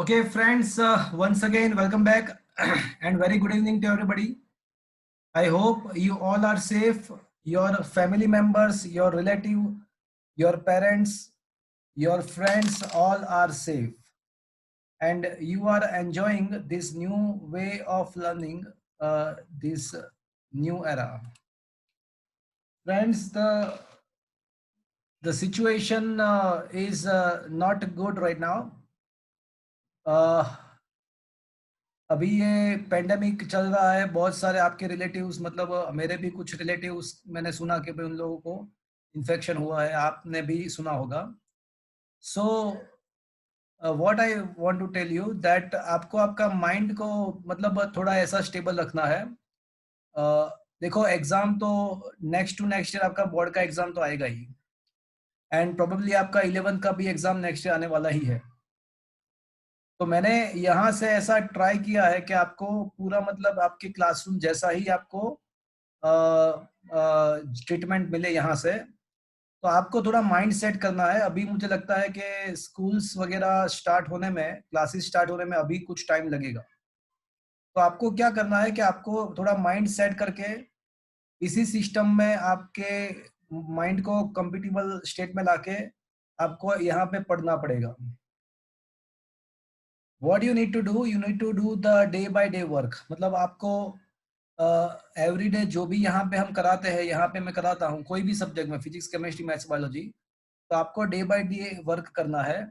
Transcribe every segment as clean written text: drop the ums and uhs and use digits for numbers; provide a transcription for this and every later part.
Okay, friends, once again, welcome back and very good evening to everybody. I hope you all are safe, your family members, your relative, your parents, your friends, all are safe. And you are enjoying this new way of learning, this new era. Friends, the situation is not good right now. अभी ये pandemic चल रहा है, बहुत सारे आपके relatives, मतलब मेरे भी कुछ रिलेटिव्स मैंने सुना कि भाई उन लोगों को इन्फेक्शन हुआ है, आपने भी सुना होगा. So what I want to tell you that आपको आपका माइंड को मतलब थोड़ा ऐसा स्टेबल रखना है. देखो, एग्जाम तो नेक्स्ट टू नेक्स्ट ईयर आपका बोर्ड का एग्जाम तो आएगा ही, एंड प्रोबेबली आपका 11th का भी एग्जाम नेक्स्ट ईयर आने वाला ही है. तो मैंने यहाँ से ऐसा ट्राई किया है कि आपको पूरा मतलब आपके क्लासरूम जैसा ही आपको ट्रीटमेंट मिले यहाँ से. तो आपको थोड़ा माइंड सेट करना है. अभी मुझे लगता है कि स्कूल्स वगैरह स्टार्ट होने में, क्लासेस स्टार्ट होने में अभी कुछ टाइम लगेगा. तो आपको क्या करना है कि आपको थोड़ा माइंड सेट करके इसी सिस्टम में आपके माइंड को कंपेटिबल स्टेट में लाके आपको यहाँ पे पढ़ना पड़ेगा. What you need to do, you need to do the day by day work. मतलब आपको एवरी डे जो भी यहाँ पे हम कराते हैं, यहाँ पे मैं कराता हूँ कोई भी सब्जेक्ट में, फिजिक्स, केमिस्ट्री, मैथ्स, बायोलॉजी, तो आपको डे बाय डे वर्क करना है.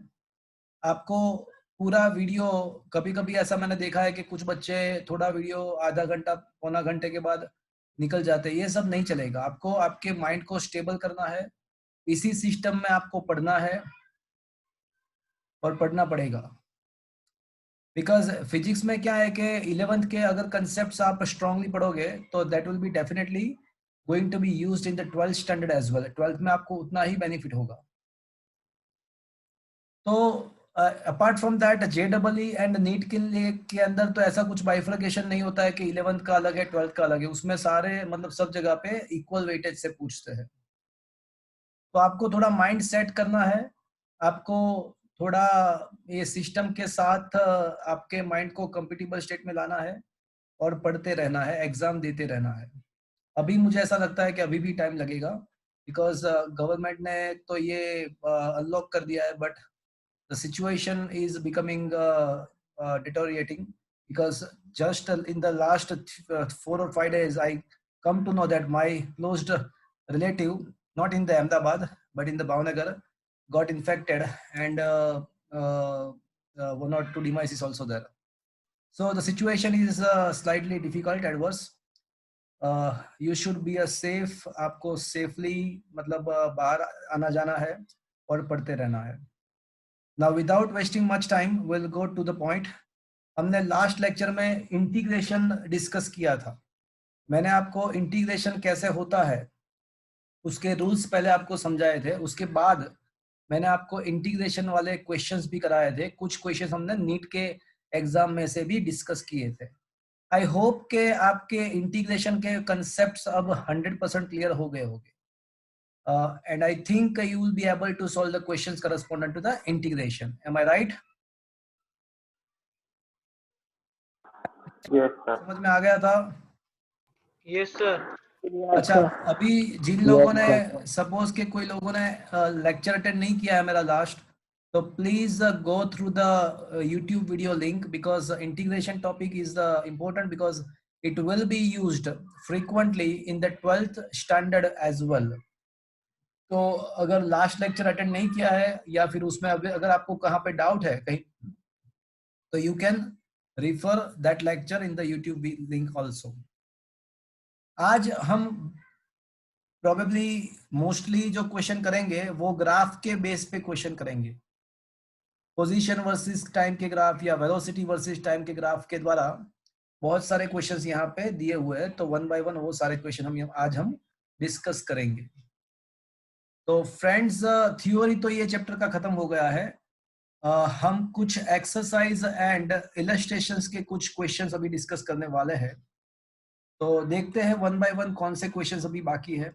आपको पूरा वीडियो, कभी कभी ऐसा मैंने देखा है कि कुछ बच्चे थोड़ा वीडियो आधा घंटा पौना घंटे के बाद निकल जाते हैं. ये सब नहीं चलेगा. आपको आपके माइंड को स्टेबल करना है, इसी सिस्टम में आपको पढ़ना है और पढ़ना पड़ेगा. बिकॉज फिजिक्स में क्या है कि 11th के अगर कंसेप्ट आप स्ट्रांगली पढ़ोगे तो that will be definitely going to be used in the 12th standard as well. 12th में आपको उतना ही बेनिफिट होगा. तो apart from that, JEE and NEET के लिए के अंदर तो ऐसा कुछ बाइफर्केशन नहीं होता है कि 11th का अलग है 12th का अलग है. उसमें सारे मतलब सब जगह पे इक्वल वेटेज से पूछते हैं. तो आपको थोड़ा माइंड सेट करना है. आपको थोड़ा ये सिस्टम के साथ आपके माइंड को कंपेटिबल स्टेट में लाना है और पढ़ते रहना है, एग्जाम देते रहना है. अभी मुझे ऐसा लगता है कि अभी भी टाइम लगेगा, बिकॉज गवर्नमेंट ने तो ये अनलॉक कर दिया है, but the situation is becoming deteriorating, because just in the last 4 or 5 days I come to know that my close relative, not in the Ahmedabad but in the Bhavnagar, got infected, and 1 or 2 demise is also there. So the situation is slightly difficult, adverse. You should be a safe. आपको safely मतलब बाहर आना जाना है और पढ़ते रहना है. Now without wasting much time, we'll go to the point. हमने लास्ट लेक्चर में इंटीग्रेशन डिस्कस किया था. मैंने आपको इंटीग्रेशन कैसे होता है उसके रूल्स पहले आपको समझाए थे. उसके बाद मैंने आपको इंटीग्रेशन वाले क्वेश्चंस भी कराए थे. कुछ क्वेश्चंस हमने नीट के एग्जाम में से भी डिस्कस किए थे. आई होप के आपके इंटीग्रेशन के कंसेप्ट्स अब 100% क्लियर हो गए होंगे. And I think you will be able to solve the questions corresponding to the integration. Am I right? Yes, sir. समझ में आ गया था? Yes, sir. अच्छा, अभी जिन लोगों ने, सपोज के कोई लोगों ने लेक्चर अटेंड नहीं किया है मेरा लास्ट, तो please go through the YouTube video link, because integration topic is important, because it will be used frequently in the 12th standard as well. तो अगर लास्ट लेक्चर अटेंड नहीं किया है या फिर उसमें अगर आपको कहाँ पे डाउट है कहीं, तो you can refer that lecture in the YouTube link also. आज हम प्रोबेबली मोस्टली जो क्वेश्चन करेंगे वो ग्राफ के बेस पे क्वेश्चन करेंगे. पोजीशन वर्सेस टाइम के ग्राफ या वेलोसिटी वर्सेस टाइम के ग्राफ के द्वारा बहुत सारे क्वेश्चंस यहाँ पे दिए हुए हैं. तो वन बाय वन वो सारे क्वेश्चन हम डिस्कस करेंगे. तो फ्रेंड्स, थ्योरी तो ये चैप्टर का खत्म हो गया है. हम कुछ एक्सरसाइज एंड इलस्ट्रेशंस के कुछ क्वेश्चंस अभी डिस्कस करने वाले हैं. तो देखते हैं वन बाय वन कौन से क्वेश्चंस अभी बाकी है.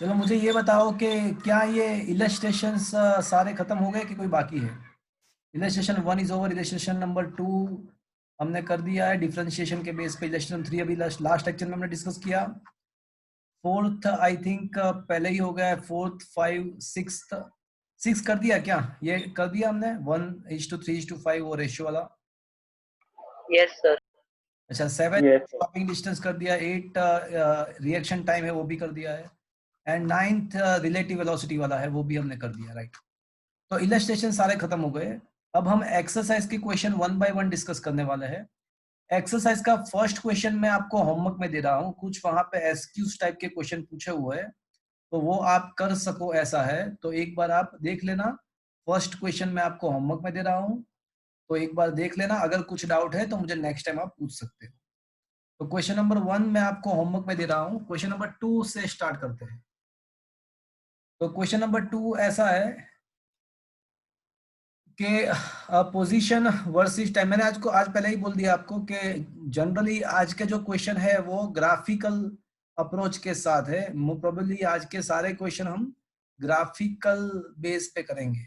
चलो मुझे ये बताओ कि क्या ये इलस्ट्रेशंस सारे खत्म हो गए कि कोई बाकी है? Illustration 1 is over, illustration number 2 हमने कर दिया है डिफरेंशिएशन के बेस पे, इलस्ट्रेशन 3 अभी लास्ट लेक्चर में हमने डिस्कस किया, फोर्थ आई थिंक पहले ही हो गया है, फोर्थ 5 सिक्स्थ 6 कर दिया क्या? ये कर दिया हमने 1:3:5 वो रेशियो वाला। Yes sir. अच्छा 7 Yes, sir. शॉपिंग डिस्टेंस कर दिया, 8 रिएक्शन टाइम है वो भी कर दिया है, एंड 9th रिलेटिव वेलोसिटी वाला है वो भी हमने कर दिया, राइट। तो इलस्ट्रेशन सारे खत्म हो गए। अब हम एक्सरसाइज के क्वेश्चन 1 बाय 1 डिस्कस करने वाले हैं। एक्सरसाइज का फर्स्ट क्वेश्चन मैं आपको होमवर्क में दे रहा हूँ, कुछ वहां पे एसक्यूज टाइप के क्वेश्चन पूछे हुए हैं, तो वो आप कर सको ऐसा है, तो एक बार आप देख लेना। फर्स्ट क्वेश्चन मैं आपको होमवर्क में दे रहा हूँ, तो एक बार देख लेना, अगर कुछ डाउट है तो मुझे नेक्स्ट टाइम आप पूछ सकते हो। तो क्वेश्चन नंबर 1 मैं आपको होमवर्क में दे रहा हूँ, क्वेश्चन नंबर 2 से स्टार्ट करते हैं। तो क्वेश्चन नंबर 2 ऐसा है कि पोजीशन वर्सेस टाइम, मैंने आज पहले ही बोल दिया आपको कि जनरली आज के जो क्वेश्चन है वो ग्राफिकल अप्रोच के साथ है, प्रोबेबली आज के सारे क्वेश्चन हम ग्राफिकल बेस पे करेंगे।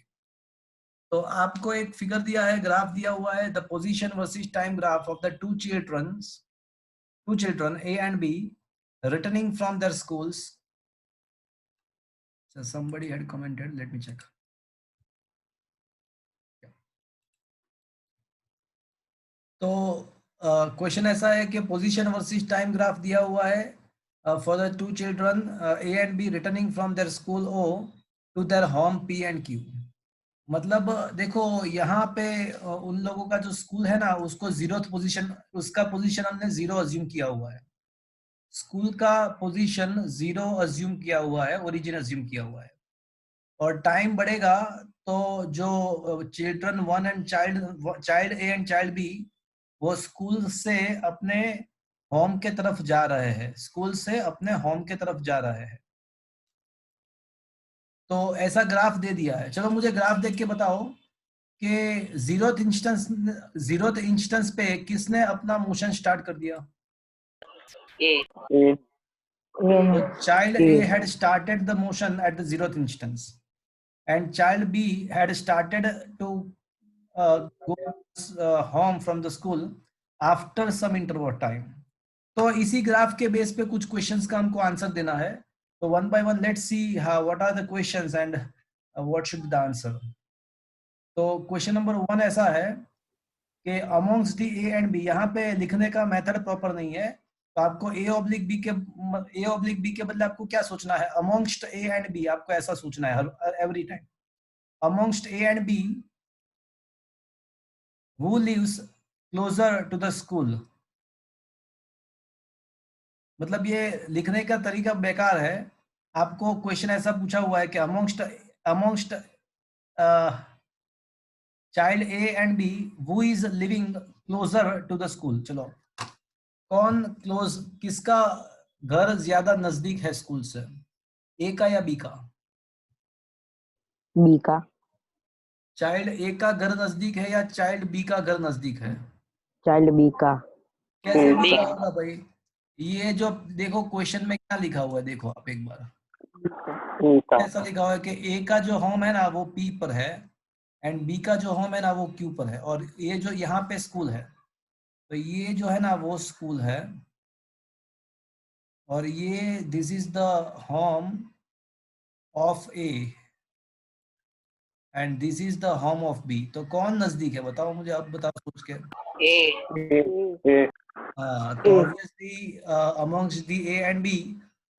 तो आपको एक फिगर दिया है, ग्राफ दिया हुआ है, the position versus time graph of the two children A and B returning from their schools. So somebody had commented, let me check. तो क्वेश्चन ऐसा है कि पोजीशन वर्सेस टाइम ग्राफ दिया हुआ है for the two children A and B returning from their school O to their home P and Q। मतलब देखो यहाँ पे उन लोगों का जो स्कूल है ना, उसको जीरोथ पोजीशन, उसका पोजीशन हमने 0 अज्यूम किया हुआ है, स्कूल का पोजीशन 0 अज्यूम किया हुआ है, ओरिजिन अज्यूम किया हुआ है, और टाइम बढ़ेगा तो जो children 1 and child A and child B वो स्कूल से अपने होम के तरफ जा रहे हैं, स्कूल से अपने होम के तरफ जा रहे हैं। तो ऐसा ग्राफ दे दिया है। चलो मुझे ग्राफ देख के बताओ कि जीरोथ इंस्टेंस पे किसने अपना मोशन स्टार्ट कर दिया? ए। तो child A had started the motion at the zeroth instance and child B had started to go home from the school after some interval time। तो इसी ग्राफ के बेस पे कुछ क्वेश्चंस का हमको आंसर देना है। तो one by one let's see what are the questions and what should be the answer. तो क्वेश्चन नंबर 1 ऐसा है कि amongst the A and B, यहाँ पे लिखने का मेथड प्रॉपर नहीं है, तो आपको A ऑब्लिक B के बदले आपको क्या सोचना है? अमोंग्स्ट A एंड B, आपको ऐसा सोचना है every time. Amongst A and B who lives closer to the school। मतलब ये लिखने का तरीका बेकार है। आपको क्वेश्चन ऐसा पूछा हुआ है कि amongst child A and B who is living closer to the school। चलो कौन किसका घर ज्यादा नजदीक है स्कूल से, A का या B का? बी का। चाइल्ड A का घर नजदीक है या चाइल्ड B का घर नजदीक है? चाइल्ड बी का। कैसे B पता होगा भाई? ये जो देखो क्वेश्चन में क्या लिखा हुआ है, देखो आप एक बार, ऐसा लिखा हुआ है कि A का जो होम है ना वो P पर है एंड B का जो होम है ना वो Q पर है, और ये जो यहाँ पे स्कूल है, तो ये जो है ना वो स्कूल है, और ये this is the home of A and this is the home of B। तो कौन नजदीक है बताओ मुझे, अब बताओ सोच के। ए। तो obviously amongst the A and B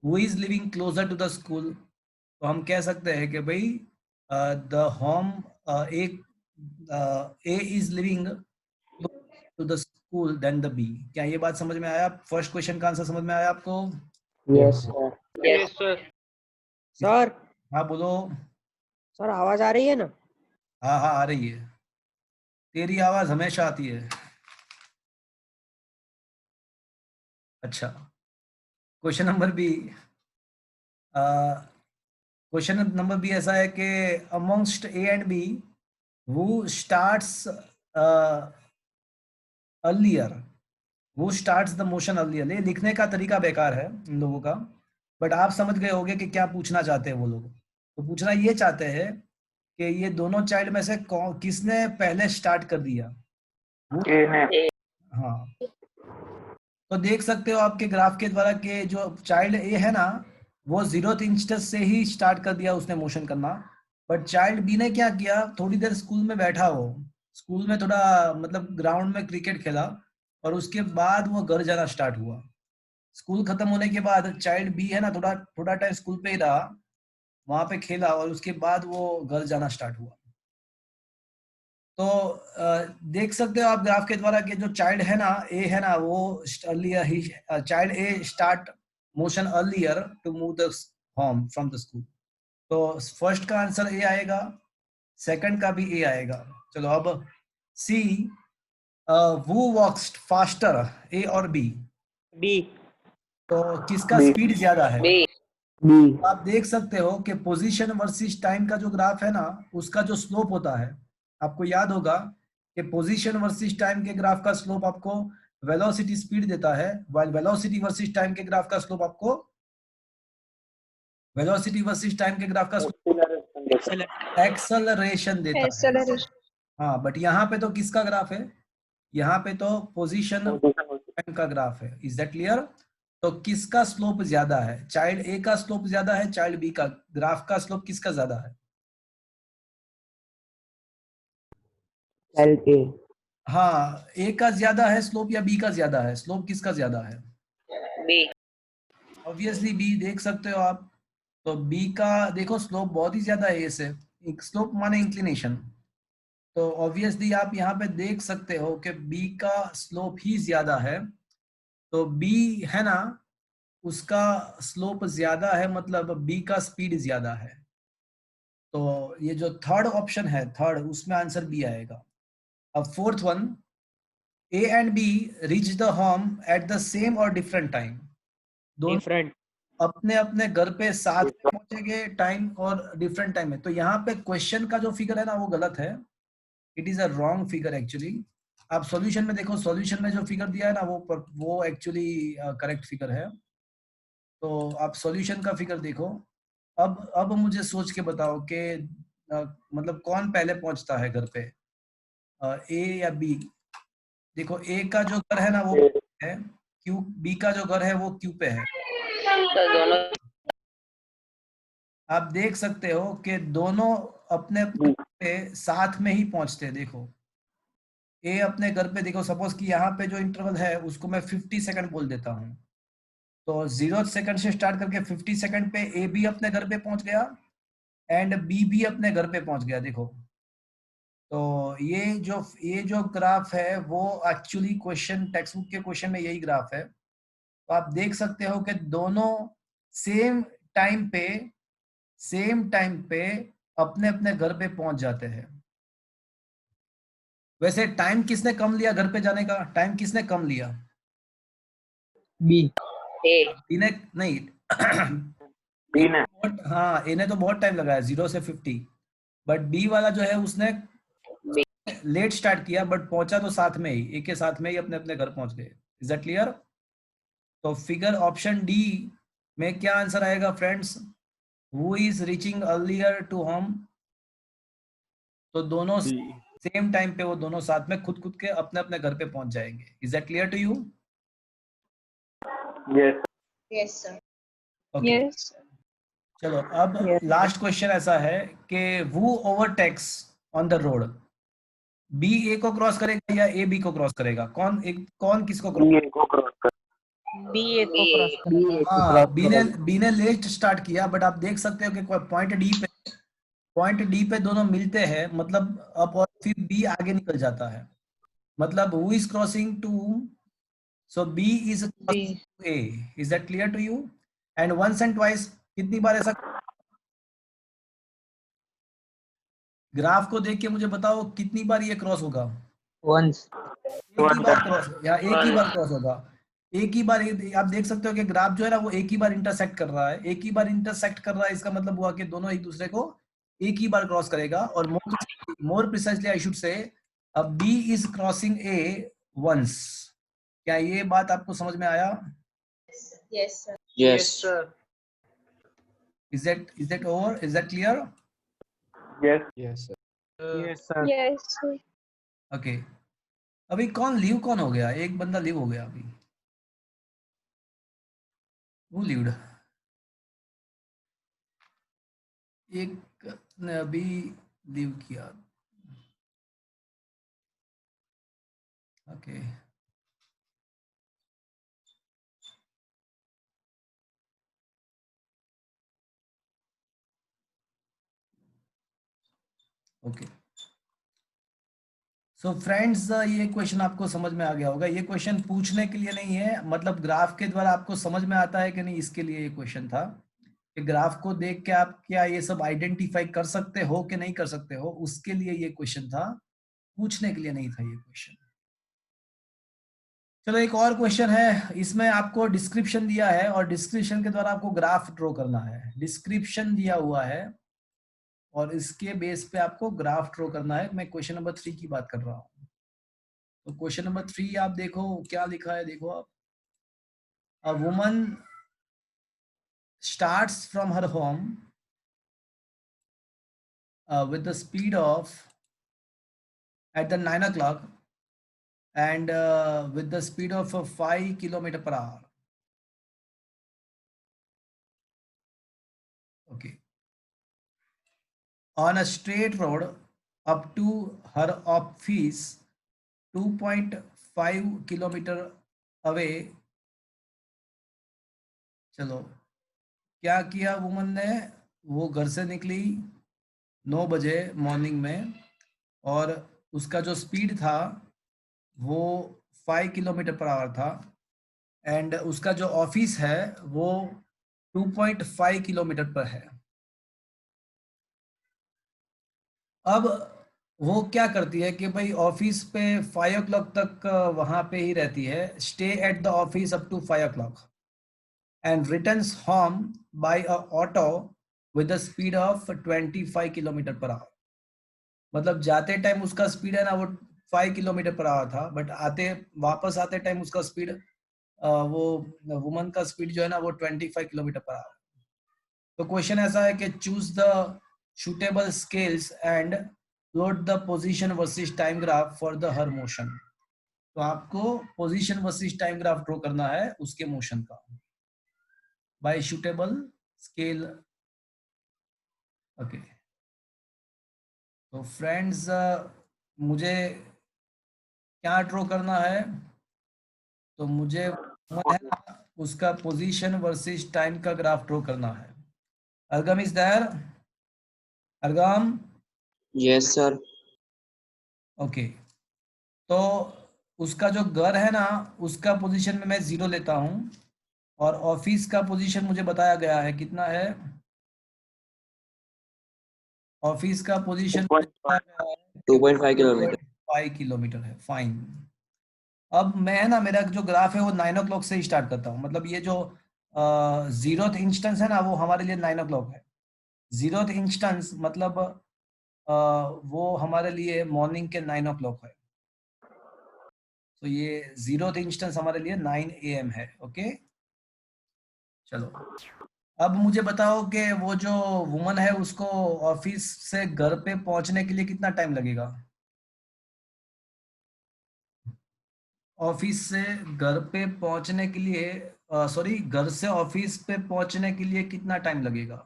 who is living closer to the school, तो हम कह सकते हैं कि भाई the home A is living to the school then the B। क्या ये बात समझ में आया? फर्स्ट क्वेश्चन का आंसर समझ में आया आपको? Yes sir. Yes sir. Sir हाँ बोलो। सर आवाज आ रही है ना? हाँ हाँ आ रही है, तेरी आवाज हमेशा आती है। अच्छा question number B, question number B ऐसा है कि amongst A and B who starts earlier, who starts the motion earlier। ये लिखने का तरीका बेकार है इन लोगों का। बट आप समझ गए होंगे कि क्या पूछना चाहते हैं वो लोग। तो पूछना ये चाहते हैं कि ये दोनों चाइल्ड में से किसने पहले स्टार्ट कर दिया। A. हाँ, तो देख सकते हो आपके ग्राफ के द्वारा कि जो चाइल्ड ए है ना, वो 0th इंस्टेंस से ही स्टार्ट कर दिया उसने मोशन करना। बट चाइल्ड बी ने क्या किया, थोड़ी देर स्कूल में बैठा, वो स्कूल में थोड़ा मतलब ग्राउंड में क्रिकेट खेला, और उसके बाद वो घर जाना स्टार्ट हुआ। स्कूल खत्म होने के बाद चाइल्ड बी है ना, थोड़ा थोड़ा टाइम स्कूल पे ही रहा, वहां पे खेला, और उसके बाद वो घर जाना स्टार्ट हुआ। तो देख सकते हो आप ग्राफ के द्वारा कि जो चाइल्ड है ना, ए है ना, वो अर्लियर ही child A start motion earlier to move the home from the school. तो फर्स्ट का आंसर ए आएगा, सेकंड का भी ए आएगा। चलो अब सी, who walks faster, ए और बी, B. तो किसका स्पीड ज्यादा है। B. B. आप देख सकते हो कि पोजीशन वर्सेस टाइम का जो ग्राफ है ना, उसका जो स्लोप होता है, आपको याद होगा कि पोजीशन वर्सेस टाइम के ग्राफ का स्लोप आपको वेलोसिटी स्पीड देता है, व्हाइल वेलोसिटी वर्सेस टाइम के ग्राफ का स्लोप आपको वेलोसिटी वर्सेस टाइम के ग्राफ का एक्सेलरेशन देता है। Acceleration. हाँ, बट यहाँ पे तो किसका ग्राफ है, यहाँ पे तो पोजीशन टाइम का ग्राफ है। Is that clear. तो किसका स्लोप ज्यादा है, चाइल्ड ए का स्लोप ज्यादा है, चाइल्ड बी का, ग्राफ का स्लोप किसका ज्यादा है। Child A. हाँ, ए का ज्यादा है स्लोप या बी का ज्यादा है, स्लोप किसका ज्यादा है। B. ऑब्वियसली बी, देख सकते हो आप। तो बी का देखो स्लोप बहुत ही ज्यादा है ए से, स्लोप माने इंक्लिनेशन। तो ऑब्वियसली आप यहाँ पे देख सकते हो कि बी का स्लोप ही ज्यादा है। तो बी है ना, उसका स्लोप ज्यादा है, मतलब बी का स्पीड ज्यादा है। तो ये जो थर्ड ऑप्शन है, थर्ड, उसमें आंसर बी आएगा। अब fourth one, A and B reach the home at the same और डिफरेंट टाइम। दोनों Different. अपने अपने घर पे साथ में पहुंचेंगे टाइम और डिफरेंट टाइम में। तो यहाँ पे क्वेश्चन का जो फिगर है ना, वो गलत है, it is a wrong figure actually. आप सॉल्यूशन में देखो, सॉल्यूशन में जो फिगर दिया है ना, वो एक्चुअली करेक्ट फिगर है। तो आप सॉल्यूशन का फिगर देखो। अब मुझे सोच के बताओ कि मतलब कौन पहले पहुंचता है घर पे, ए या बी। देखो ए का जो घर है ना वो है क्यू, बी का जो घर है वो क्यू पे है। तो दोनों आप देख सकते हो कि दोनों अपने अपने घर पे साथ में ही पहुंचते हैं। देखो ए अपने घर पे, देखो सपोज कि यहाँ पे जो इंटरवल है उसको मैं 50 सेकंड बोल देता हूँ। तो 0 सेकंड से स्टार्ट करके 50 सेकंड पे ए भी अपने घर पे पहुंच गया एंड बी भी अपने घर पे पहुंच गया। देखो, तो ये जो ग्राफ है वो एक्चुअली क्वेश्चन, टेक्स्ट बुक के क्वेश्चन में यही ग्राफ है। तो आप देख सकते हो कि दोनों सेम टाइम पे अपने अपने घर पे पहुंच जाते हैं। वैसे टाइम किसने कम लिया घर पे जाने का, टाइम किसने कम लिया। B. A. इन्हें नहीं B ने हाँ, इन्हें तो बहुत टाइम लगाया 0 से 50, बट बी वाला जो है उसने B. लेट स्टार्ट किया, बट पहुंचा तो साथ में ही, एक के साथ में ही अपने अपने घर पहुंच गए। Is that clear. तो फिगर ऑप्शन डी में क्या आंसर आएगा friends, who is reaching earlier to home. तो दोनों सेम टाइम पे वो दोनों साथ में खुद खुद के अपने अपने घर पे पहुंच जाएंगे। Is that clear to you. Yes. Yes, sir. Okay, Yes. चलो अब लास्ट क्वेश्चन ऐसा है कि who overtakes on the road, B A को क्रॉस करेगा या ए बी को क्रॉस करेगा, कौन किसको क्रॉस। B A को B. cross करेगा। हाँ, बी ने लेट स्टार्ट किया, बट आप देख सकते हो कि पॉइंट डी पे दोनों मिलते हैं, मतलब अब और फिर बी आगे निकल जाता है, मतलब who is crossing to, so B is B. ए। Is that clear to you. And once and twice, कितनी बार ऐसा, ग्राफ को देख के मुझे बताओ कितनी बार ये क्रॉस होगा। Once. एक ही बार क्रॉस, या एक ही बार क्रॉस होगा, एक ही बार। आप देख सकते हो कि ग्राफ जो है ना वो एक ही बार इंटरसेक्ट कर रहा है, एक ही बार इंटरसेक्ट कर रहा है, इसका मतलब हुआ कि दोनों एक दूसरे को एक ही बार क्रॉस करेगा। और more precisely I should say, B is crossing A once. क्या ये बात आपको समझ में आया। Yes, sir. Yes, sir. Is that over? Is that clear? Yes. Yes, sir. Yes, sir. Yes, sir. Okay. अभी कौन हो गया? एक बंदा लीव हो गया अभी. Who lived? एक ने अभी लीव किया. Okay. ओके. सो फ्रेंड्स, ये क्वेश्चन आपको समझ में आ गया होगा. ये क्वेश्चन पूछने के लिए नहीं है, मतलब ग्राफ के द्वारा आपको समझ में आता है कि नहीं, इसके लिए ये क्वेश्चन था कि ग्राफ को देख के आप क्या ये सब आइडेंटिफाई कर सकते हो कि नहीं कर सकते हो, उसके लिए ये क्वेश्चन था, पूछने के लिए नहीं था ये क्वेश्चन. चलो एक और क्वेश्चन है. इसमें आपको डिस्क्रिप्शन दिया है और डिस्क्रिप्शन के द्वारा आपको ग्राफ ड्रॉ करना है. डिस्क्रिप्शन दिया हुआ है और इसके बेस पे आपको ग्राफ ड्रॉ करना है. मैं क्वेश्चन नंबर 3 की बात कर रहा हूँ. तो क्वेश्चन नंबर 3 आप देखो क्या लिखा है. देखो आप, a woman starts from her home with the speed of at the 9 o'clock and with the speed of 5 kilometer per hour. Okay. On a straight road up to her office 2.5 kilometer away. चलो, क्या किया woman ने? वो घर से निकली 9 बजे morning में और उसका जो स्पीड था वो 5 किलोमीटर पर आवर था एंड उसका जो ऑफिस है वो 2.5 किलोमीटर पर है. अब वो क्या करती है कि भाई ऑफिस पे 5 o'clock तक वहां पे ही रहती है. Stay at the office up to 5 o'clock and returns home by a auto with the speed of 25 kilometre per our. मतलब जाते टाइम उसका स्पीड है ना वो 5 किलोमीटर पर आवर था, बट वापस आते टाइम उसका स्पीड, वो वुमन का स्पीड जो है ना वो 25 किलोमीटर पर आवर. तो क्वेश्चन ऐसा है कि choose the suitable scales and plot the position versus time graph for the her motion. तो आपको position versus time graph draw करना है उसके मोशन का बाय suitable scale. ओके. तो फ्रेंड्स, मुझे क्या ड्रॉ करना है? तो मुझे उसका पोजीशन वर्सेस टाइम का ग्राफ ड्रॉ करना है. Argam is there? Argam? Yes, sir. Okay. तो उसका जो घर है ना उसका पोजीशन में मैं 0 लेता हूं और ऑफिस का पोजीशन मुझे बताया गया है कितना है. ऑफिस का पोजीशन 2.5 kilometer. 5 किलोमीटर है. फाइन. अब मैं ना, मेरा जो ग्राफ है वो 9 o'clock से ही स्टार्ट करता हूँ. मतलब ये जो 0th इंस्टेंस है ना वो हमारे लिए 9 o'clock है. 0th इंस्टेंस मतलब वो हमारे लिए मॉर्निंग के 9 o'clock है. तो ये 0th इंस्टेंस हमारे लिए 9 AM है. ओके. चलो, अब मुझे बताओ कि वो जो वुमन है उसको ऑफिस से घर पे पहुंचने के लिए कितना टाइम लगेगा? ऑफिस से घर पे पहुंचने के लिए, सॉरी, घर से ऑफिस पे पहुंचने के लिए कितना टाइम लगेगा?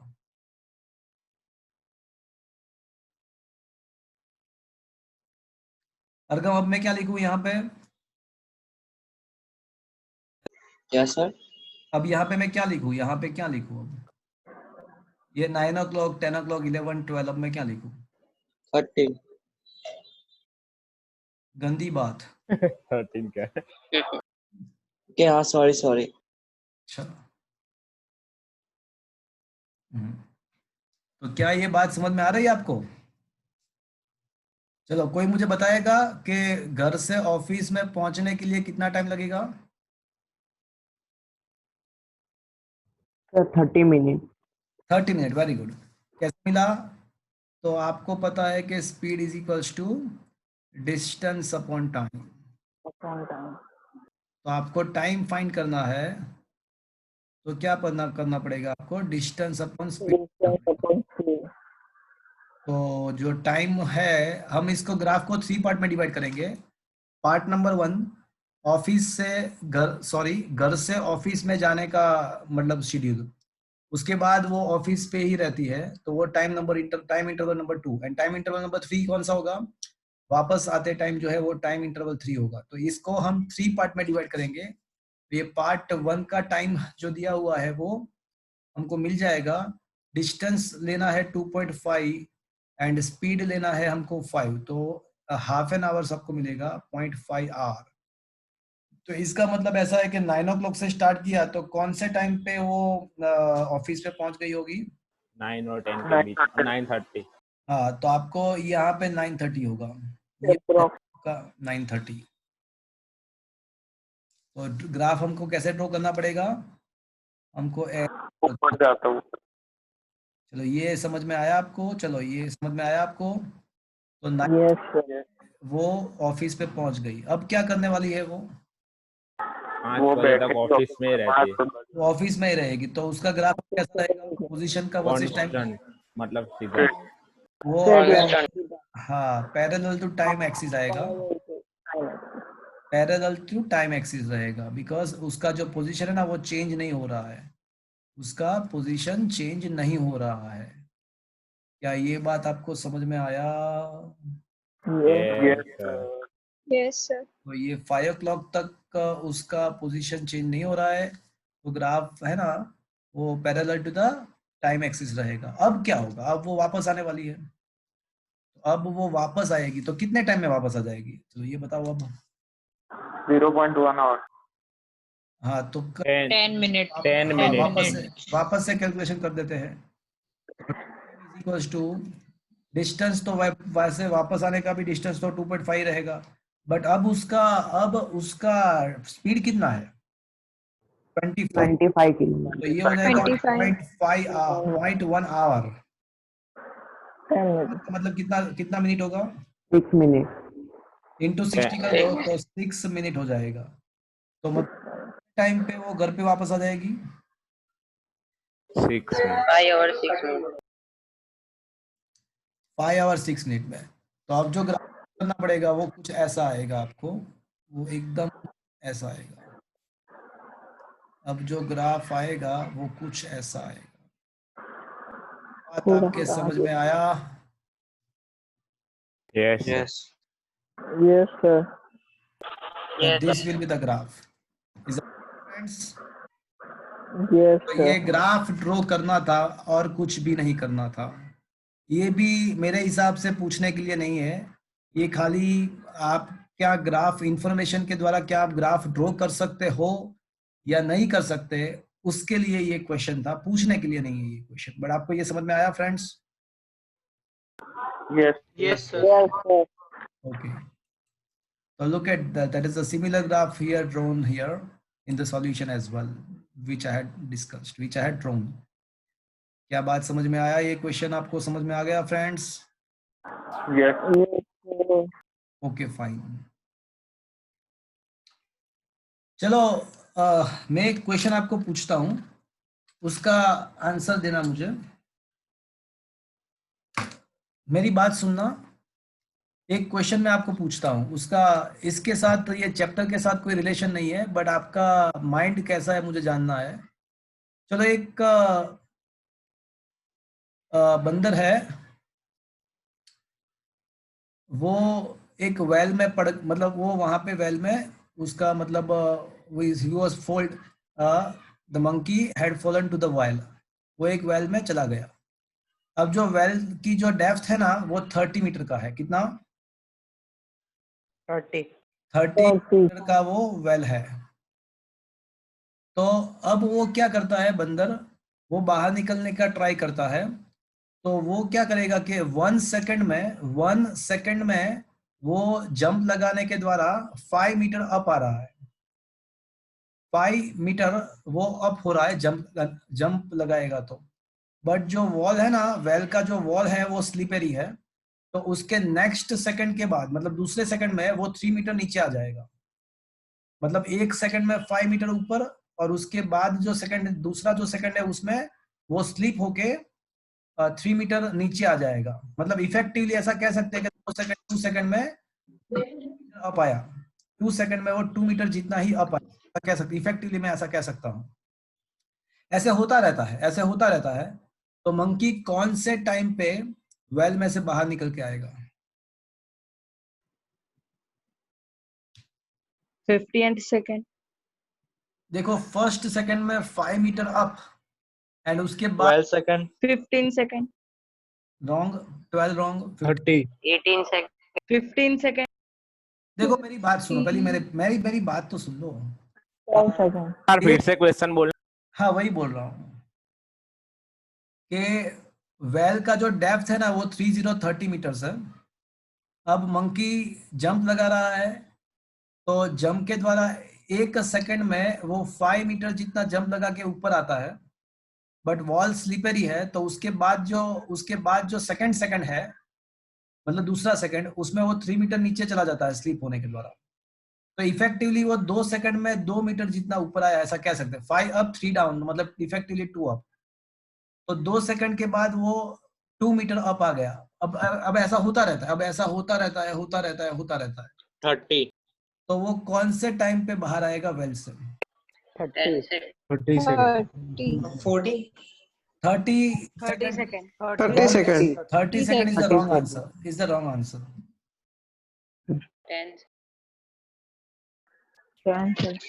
अर्गम, अब मैं क्या लिखूं यहाँ पे? Yes, sir. अब यहाँ पे मैं क्या लिखूं? यहाँ पे क्या लिखूं? अब ये 9 o'clock, 10 o'clock, 11, 12, अब मैं क्या लिखूं? 30. गंदी बात. 13 का है. Okay, हाँ, sorry. चलो. तो क्या ये बात समझ में आ रही है आपको? चलो, कोई मुझे बताएगा कि घर से ऑफिस में पहुंचने के लिए कितना टाइम लगेगा? Sir, 30 minutes. 30 minute. Very good. कैसे मिला? तो आपको पता है कि speed is equals to distance upon time. तो आपको टाइम फाइंड करना है तो क्या करना पड़ेगा आपको, डिस्टेंस अपॉन स्पीड। तो जो टाइम है, हम इसको ग्राफ को 3 पार्ट में डिवाइड करेंगे। पार्ट नंबर 1, ऑफिस से घर से ऑफिस में जाने का मतलब शेड्यूल। उसके बाद वो ऑफिस पे ही रहती है, तो वो time interval number 2, and time interval number 3 कौन सा होगा, वापस आते टाइम जो है वो टाइम इंटरवल 3 होगा। तो इसको हम 3 पार्ट में डिवाइड करेंगे। तो ये पार्ट 1 का टाइम जो दिया हुआ है वो हमको मिल जाएगा। डिस्टेंस लेना है 2.5 एंड स्पीड लेना है हमको 5, तो हाफ एन आवर सबको मिलेगा 0.5 आवर। तो इसका मतलब ऐसा है कि 9 o'clock से स्टार्ट किया तो कौन से टाइम पे वो ऑफिस पे पहुंच गई होगी, 9 और 10 के बीच, 9:30। हाँ, तो आपको यहाँ पे 9:30 होगा, ये आपका 9:30। तो ग्राफ हमको कैसे ड्रॉ करना पड़ेगा, हमको चलो ये समझ में आया आपको, तो वो ऑफिस पे पहुंच गई। अब क्या करने वाली है वो 5 बजे तक ऑफिस में रहती है। वो ऑफिस में ही रहेगी, तो उसका ग्राफ कैसा रहेगा, पोजीशन का वर्सेस टाइम, कांस्टेंट, मतलब सीधा। वो Constant. हाँ पैरेलल टू टाइम एक्सिस आएगा, पैरेलल टू टाइम एक्सिस रहेगा, बिकॉज उसका जो पोजीशन है ना वो चेंज नहीं हो रहा है, उसका पोजीशन चेंज नहीं हो रहा है। क्या ये बात आपको समझ में आया? Yes, sir. तो ये 5 o'clock तक उसका पोजीशन चेंज नहीं हो रहा है, तो ग्राफ है ना वो parallel to the time axis रहेगा। अब क्या होगा, अब वो वापस आने वाली है, तो अब वो वापस आएगी तो कितने टाइम में वापस आ जाएगी, तो ये बताओ अब। 0.1 hour. हाँ तो 10 मिनट। वापस से कैलकुलेशन कर देते हैं। इक्वल्स टू डिस्टेंस, तो वैसे वापस आने का भी डिस्टेंस तो 2.5 रहेगा, बट अब उसका स्पीड कितना है, 25। 25 किलोमीटर। तो ये हो जाएगा 25 0.1 आवर। मतलब कितना मिनट होगा, 6 मिनट। इंटू 60 कर दो तो 6 मिनट हो जाएगा। तो मतलब टाइम पे वो घर पे वापस आ जाएगी, 6 में। 5 hours 6 minutes. 5 आवर 6 मिनट में। तो अब जो ग्राफ करना पड़ेगा वो कुछ ऐसा आएगा आपको, वो एकदम ऐसा आएगा। अब जो ग्राफ आएगा वो कुछ ऐसा आएगा। बात आपके समझ में आया? Yes, sir. Yes. Yes, sir. Yes. This will be the graph. Friends, Yes, तो ये ग्राफ ड्रॉ करना था और कुछ भी नहीं करना था। ये भी मेरे हिसाब से पूछने के लिए नहीं है, ये खाली आप क्या ग्राफ इंफॉर्मेशन के द्वारा क्या आप ग्राफ ड्रॉ कर सकते हो या नहीं कर सकते, उसके लिए ये क्वेश्चन था, पूछने के लिए नहीं है ये क्वेश्चन। बट आपको ये समझ में आया friends? Yes, sir. Okay. So look at that is a similar graph here drawn here in the solution as well, which I had discussed, which I had drawn. क्या बात समझ में आया? ये क्वेश्चन आपको समझ में आ गया फ्रेंड्स? Okay fine. चलो मैं एक क्वेश्चन आपको पूछता हूं, उसका आंसर देना मुझे। मेरी बात सुनना, एक क्वेश्चन मैं आपको पूछता हूं, उसका इसके साथ, ये चैप्टर के साथ कोई रिलेशन नहीं है, बट आपका माइंड कैसा है मुझे जानना है। चलो एक बंदर है, वो एक वेल में मतलब वो वहां पे वेल में उसका मतलब he was fold the monkey had fallen to the well, वो एक वेल में चला गया। अब जो वेल की जो डेप्थ है ना वो 30 मीटर का है। कितना? 30 मीटर का वो वेल है। तो अब वो क्या करता है बंदर, वो बाहर निकलने का ट्राई करता है। तो वो क्या करेगा कि 1 सेकंड में वो जंप लगाने के द्वारा 5 मीटर अप आ रहा है, 5 मीटर वो अप हो रहा है जंप लगाएगा तो। बट जो वॉल है ना, वेल का जो वॉल है वो स्लिपरी है, तो उसके नेक्स्ट सेकंड के बाद मतलब दूसरे सेकंड में वो 3 मीटर नीचे आ जाएगा। मतलब 1 सेकंड में 5 मीटर ऊपर और उसके बाद जो सेकंड, दूसरा जो सेकंड है उसमें वो स्लिप होके 3 मीटर नीचे आ जाएगा। मतलब इफेक्टिवली ऐसा कह सकते हैं कि 2 सेकंड में अप आया, 2 सेकंड में वो 2 मीटर जितना ही अप आया, ऐसा कह सकते, इफेक्टिवली मैं ऐसा कह सकता हूँ। ऐसे होता रहता है, ऐसे होता रहता है। तो मंकी कौन से टाइम पे वेल में से बाहर निकल के आएगा? 50th second. देखो फर्स्ट सेकंड में 5 मीटर अप एंड उसके बाद 12 second 15 second. Wrong, 12 wrong, 30 18 second 15 second. देखो मेरी बात सुनो, पहले मेरी बात तो सुन लो। 10 seconds. यार फिर से क्वेश्चन बोलना। हाँ वही बोल रहा हूँ कि वेल का जो डेप्थ है ना वो 30 मीटर्स है। अब मंकी जंप लगा रहा है, तो जंप के द्वारा 1 सेकंड में वो 5 मीटर जितना जंप लगा के ऊपर आता है, बट वॉल स्लिपरी है। तो उसके बाद जो सेकंड है, मतलब दूसरा सेकंड, उसमें वो 3 मीटर नीचे चला जाता है स्लिप होने के द्वारा। तो इफेक्टिवली वो 2 सेकंड में 2 मीटर जितना ऊपर आया, ऐसा कह सकते हैं। 5 अप 3 डाउन, मतलब इफेक्टिवली 2 अप। तो 2 सेकंड के बाद वो 2 मीटर अप आ गया। अब ऐसा होता रहता है, होता रहता है। 30 तो वो कौन से टाइम पे बाहर आएगा वेल से? 10 30 second 40 30 30 second. second. 30 seconds. 30 second is the wrong answer. Is the wrong answer. 10 10 seconds.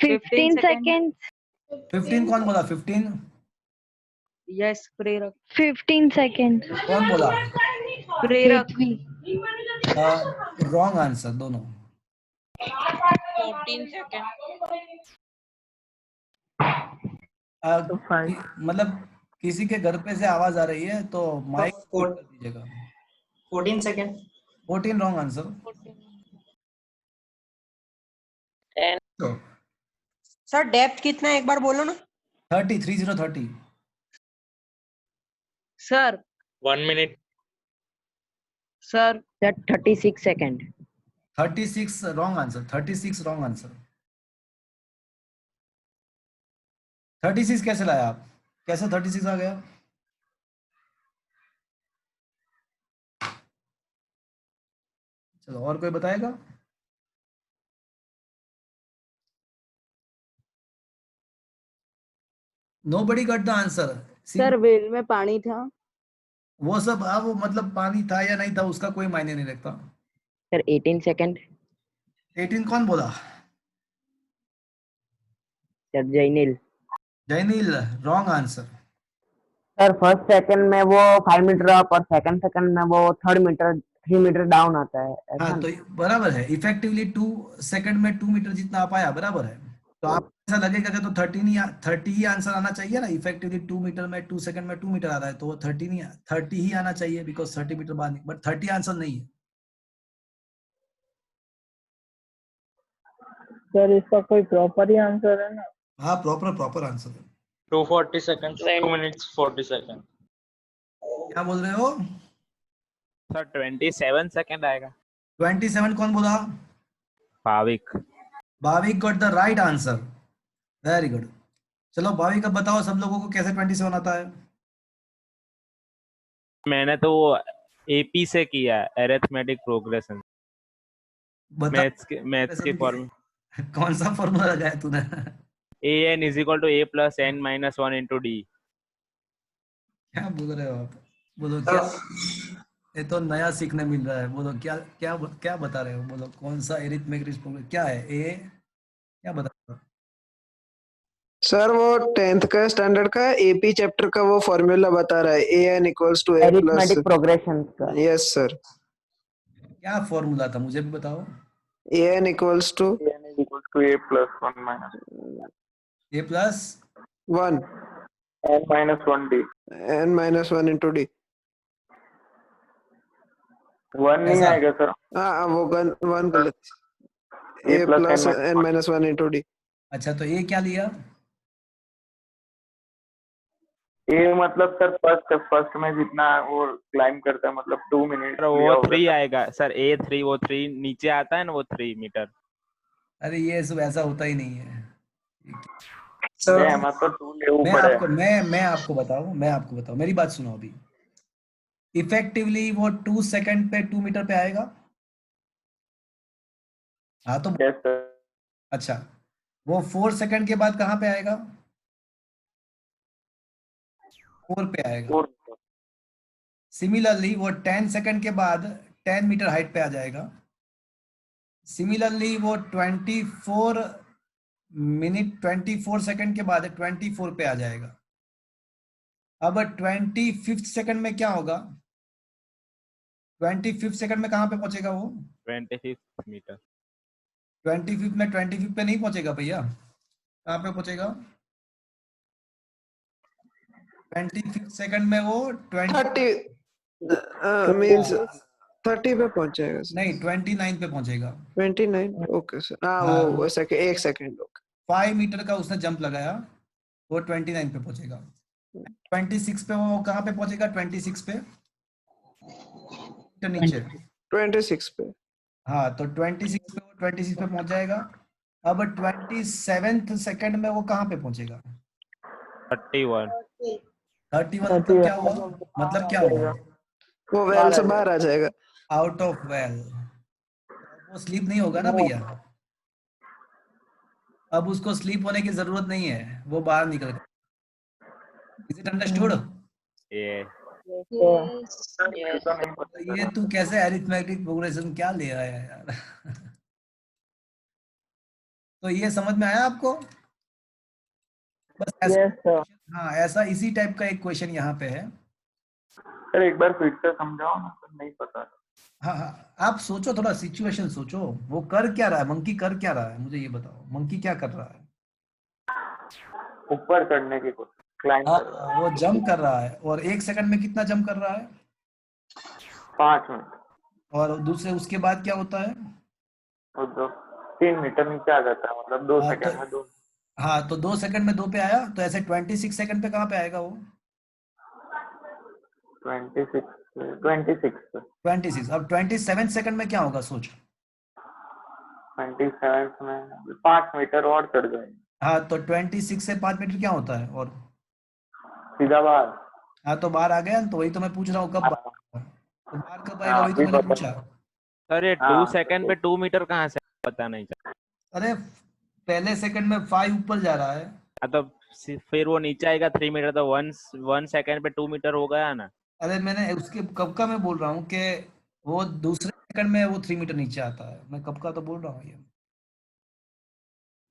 15 seconds. 15 कौन बोला? 15 Yes, Prerak. 15 seconds. कौन बोला? Prerak. रॉन्ग आंसर दोनों। 14 सेकंड तो 5. मतलब किसी के घर पे से आवाज आ रही है तो माइक कर दीजिएगा। 14 सेकंड 14 रॉन्ग आंसर। 10 तो सर डेप्थ कितना है एक बार बोलो ना। 30 Sir. 1 minute Sir. That 36 second. 36 wrong answer. 36 wrong answer. 36 कैसे लाया आप? कैसे 36 आ गया? चलो और कोई बताएगा? Nobody got the answer. Sir well में पानी था। वो सब अब मतलब पानी था या नहीं था उसका कोई मायने नहीं रखता। Sir, 18 second. 18 कौन बोला? Sir, Jainil. Jainil wrong answer. Sir first second में वो 5 मीटर अप और सेकंड सेकंड में वो 3 मीटर डाउन आता है, ऐसा हाँ तो बराबर है। इफेक्टिवली 2 सेकंड में 2 मीटर जितना आप आया, बराबर है। तो आप ऐसा लगेगा कि तो 30 ही आंसर आना चाहिए ना। इफेक्टिवली 2 मीटर में 2 सेकंड में 2 मीटर आ रहा है, तो वो 30 ही आना चाहिए, बिकॉज 30 मीटर बाद, बट 30 आंसर नहीं है। सर इसका कोई प्रॉपर ही आंसर है ना। हाँ प्रॉपर आंसर है। 240 सेकंड 2 मिनट्स 40 सेकंड क्या बोल रहे हो? सर 27 सेकंड आएगा। 27 कौन बोला? Bhavik. Bhavik got the right answer. Very good. चलो भाविक अब बताओ सब लोगों को कैसे 27 आता है? मैंने तो एपी से किया है, अरिथमेटिक प्रोग्रेशन। मैथ्स के फॉर्म। कौन सा फॉर्मूला लगाया तूने? an is equal to a plus n minus 1 into d। क्या बोल रहे हो आप? बोलो क्या? ये तो नया सीखने मिल रहा है। बोलो क्या क्या क्या बता रहे हो? बोलो कौन सा एरिथमेटिक प्रोग्रेशन क्या है? ए क्या बता रहे हो? सर वो 10th का स्टैंडर्ड का एपी चैप्टर का वो फॉर्मूला बता रहा है an equals to a plus. Arithmetic progression का। Yes sir. क्या फॉर्मूला था मुझे भी बताओ। an equals to a plus 1 minus a plus 1 n minus 1d n minus 1 into d। 1 नहीं ऐसा? आएगा सर। हाँ वो 1 गलत। A a plus plus n n minus 1 into d। अच्छा तो ए क्या लिया? A मतलब सर फर्स्ट में जितना वो क्लाइम करता है, मतलब 2 मिनट सर वो 3 आएगा सर। a3 वो 3 नीचे आता है ना, वो 3 मीटर। अरे ये सब ऐसा होता ही नहीं है। अरे एमा तो 2 लेવું પડે मैं आपको बताऊं मेरी बात सुनो अभी। इफेक्टिवली वो 2 सेकंड पे 2 मीटर पे आएगा। हाँ तो यस सर अच्छा, वो 4 सेकंड के बाद कहाँ पे आएगा? 4 पे आएगा। सिमिलरली वो 10 सेकंड के बाद 10 मीटर हाइट पे आ जाएगा। सिमिलरली वो 24 सेकंड के बाद 24 पे आ जाएगा। अब 25 सेकंड में क्या होगा? 25 सेकंड में कहाँ पे पहुंचेगा वो? 25 मीटर। 25 में 25 पे नहीं पहुंचेगा भैया, कहाँ पे पहुंचेगा? 25 सेकंड में वो 30 मींस 30 पे पहुंच जाएगा सर। नहीं 29 पे पहुंचेगा। 29 ओके सर। हाँ हाँ। वो सेकंड 1 सेकंड ओके। 5 मीटर का उसने जंप लगाया, वो 29 पे पहुंचेगा। 26 पे वो कहाँ पे पहुंचेगा? 26 पे तो नीचे। 26 पे। हाँ तो 26 पे वो 26 पे पहुंच जाएगा। अब 27 सेकंड में वो कहाँ पे पहुंचेगा? 31। 31 मतलब क्या हुआ? मतलब क्या हुआ? वो वेल से बाहर आ जाएगा। Out of well. वो स्लीप नहीं होगा ना भैया, अब उसको स्लीप होने की जरूरत नहीं है, वो बाहर निकल गया। Is it understood? ये ये तू कैसे अरिथमेटिक प्रोग्रेशन क्या ले आया है यार? तो ये समझ में आया आपको? बस ऐसा हाँ, ऐसा इसी टाइप का एक क्वेश्चन यहाँ पे है। सर एक बार फिर से समझाओ ना सर, नहीं पता। हाँ हाँ, आप सोचो, थोड़ा सिचुएशन सोचो, वो कर क्या रहा है, मंकी कर क्या रहा है, मुझे ये बताओ, मंकी क्या कर रहा है? ऊपर चढ़ने की कोशिश, क्लाइंब हाँ, कर रहा है। वो जंप कर रहा है, और 1 सेकंड में कितना जंप कर रहा है? 5 मिनट और दूसरे उसके बाद क्या होता है? और 3 मीटर नीचे आ जाता है, मतलब 2 हाँ, सेकंड में 2। हाँ तो 2 सेकंड में 2 पे आया, तो ऐसे 26 सेकंड पे कहाँ पे आएगा वो? 26 पे 26। अब 27 सेकंड में क्या होगा सोच। 27 में 5 मीटर और चढ़ जाएंगे, हाँ तो 26 से 5 मीटर क्या होता है? और सीधा बाहर। हाँ तो बाहर आ गया, तो वही तो मैं पूछ रहा हूँ, कब बाहर आएगा? तो बाहर कब आएगा, हाँ वही तो अभी मैंने पता। पूछा। सर ये 2 हाँ सेकंड पे 2 मीटर कहाँ से पता नहीं चला। अरे पहले सेकंड में 5 ऊपर जा रहा है। तो फिर वो नीचे आएगा 3 मीटर, तो 1 सेकंड पे 2 मीटर हो गया ना। अरे मैंने उसके कब का मैं बोल रहा हूँ कि वो दूसरे सेकंड में वो 3 मीटर नीचे आता है, मैं कब का तो बोल रहा हूँ ये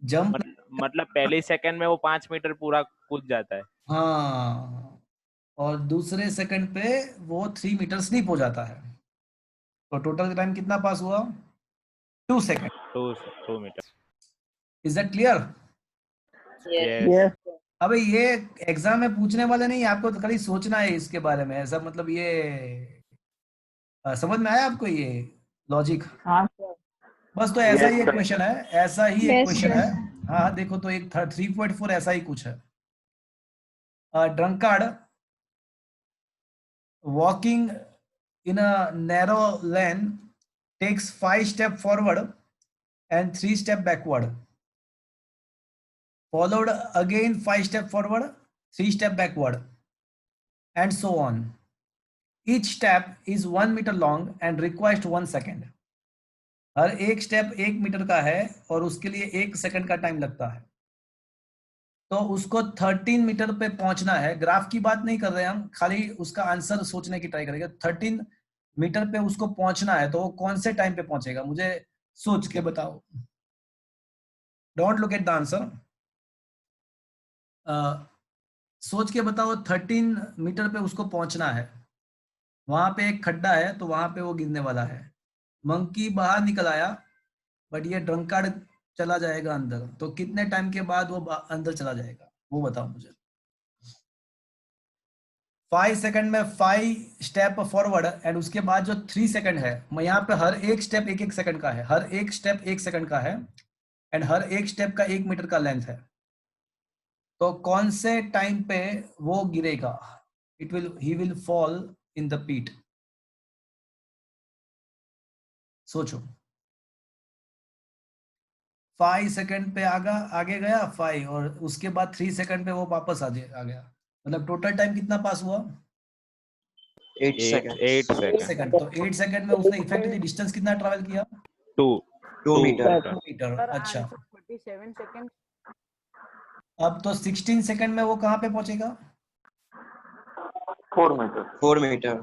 जंप। मतलब पहले सेकंड में वो 5 मीटर पूरा कूद जाता है। हाँ, और दूसरे सेकंड पे वो 3 मीटर स्लीप हो जाता है, तो टोटल टाइम कितना पास हुआ? 2 second. 2 meter. Is that clear? Yes. अबे ये एग्जाम में पूछने वाले नहीं, आपको तो खाली सोचना है इसके बारे में, ऐसा मतलब ये समझ में आया आपको ये लॉजिक? हाँ सर। बस तो ऐसा ही Yes, एक sir. क्वेश्चन है, ऐसा ही एक क्वेश्चन है। हाँ हाँ, देखो तो एक 3.4 ऐसा ही कुछ है। Drunkard walking in a narrow lane takes 5 steps forward and 3 steps backward, followed again 5 steps forward, 3 steps backward, and so on. Each step is 1 meter long and requires 1 second. हर एक स्टेप 1 मीटर का है और उसके लिए 1 second का time लगता है। तो उसको 13 मीटर पे पहुंचना है, ग्राफ की बात नहीं कर रहे हैं हम, खाली उसका आंसर सोचने की ट्राई करेंगे। 13 मीटर पे उसको पहुंचना है, तो वो कौन से टाइम पे पहुंचेगा, मुझे सोच के बताओ। Don't look at the answer, सोच के बताओ। 13 मीटर पे उसको पहुंचना है, वहां पे एक खड्डा है, तो वहां पे वो गिरने वाला है। मंकी बाहर निकल आया, बट ये ड्रंकार्ड चला जाएगा अंदर, तो कितने टाइम के बाद वो अंदर चला जाएगा, वो बताओ मुझे। 5 सेकंड में 5 स्टेप फॉरवर्ड, एंड उसके बाद जो 3 सेकंड है, मैं यहाँ पे हर एक स्टेप 1-1 सेकंड का है, हर एक स्टेप 1 सेकंड का है, एंड हर एक स्टेप का 1 मीटर का लेंथ है। तो कौन से टाइम पे वो गिरेगा? He will fall in the पीट। सोचो। 5 सेकंड पे आगे गया 5 और उसके बाद 3 सेकंड पे वो वापस आ गया, मतलब टोटल टाइम कितना पास हुआ? 8 seconds. 8 8 second second. तो 8 सेकंड में उसने इफेक्टिवली डिस्टेंस कितना ट्रैवल किया? 2 2 meter. 2 मीटर। अच्छा, 37 सेकंड। अब तो 16 सेकंड में वो कहाँ पे पहुंचेगा? 4 मीटर। 4 meter.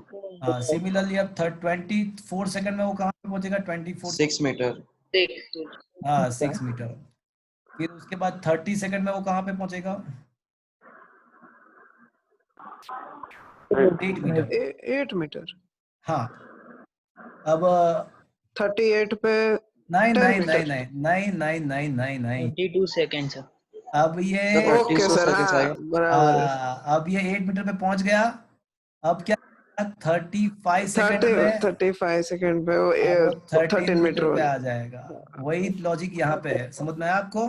हाँ, सिमिलरली अब 24 सेकंड में वो कहाँ पे पहुंचेगा? 24। 6 meter. हाँ, 6 मीटर। फिर उसके बाद 30 सेकंड में वो कहाँ पे पहुंचेगा? 8 मीटर। 8 मीटर। हाँ, अब 38 पे नहीं 10 नहीं नहीं मीटर। नहीं नहीं नहीं नहीं नहीं नहीं 32 सेकंड सर। अब ये ओके 32 सर, seconds हाँ आएगा। बराबर है। अब ये 8 मीटर पे पहुंच गया। अब क्या 35 सेकंड में 35 सेकंड पे वो अब वो 13 13 मीटर मीटर पे हो आ जाएगा। वही लॉजिक यहाँ पे है, समझ में आया आपको?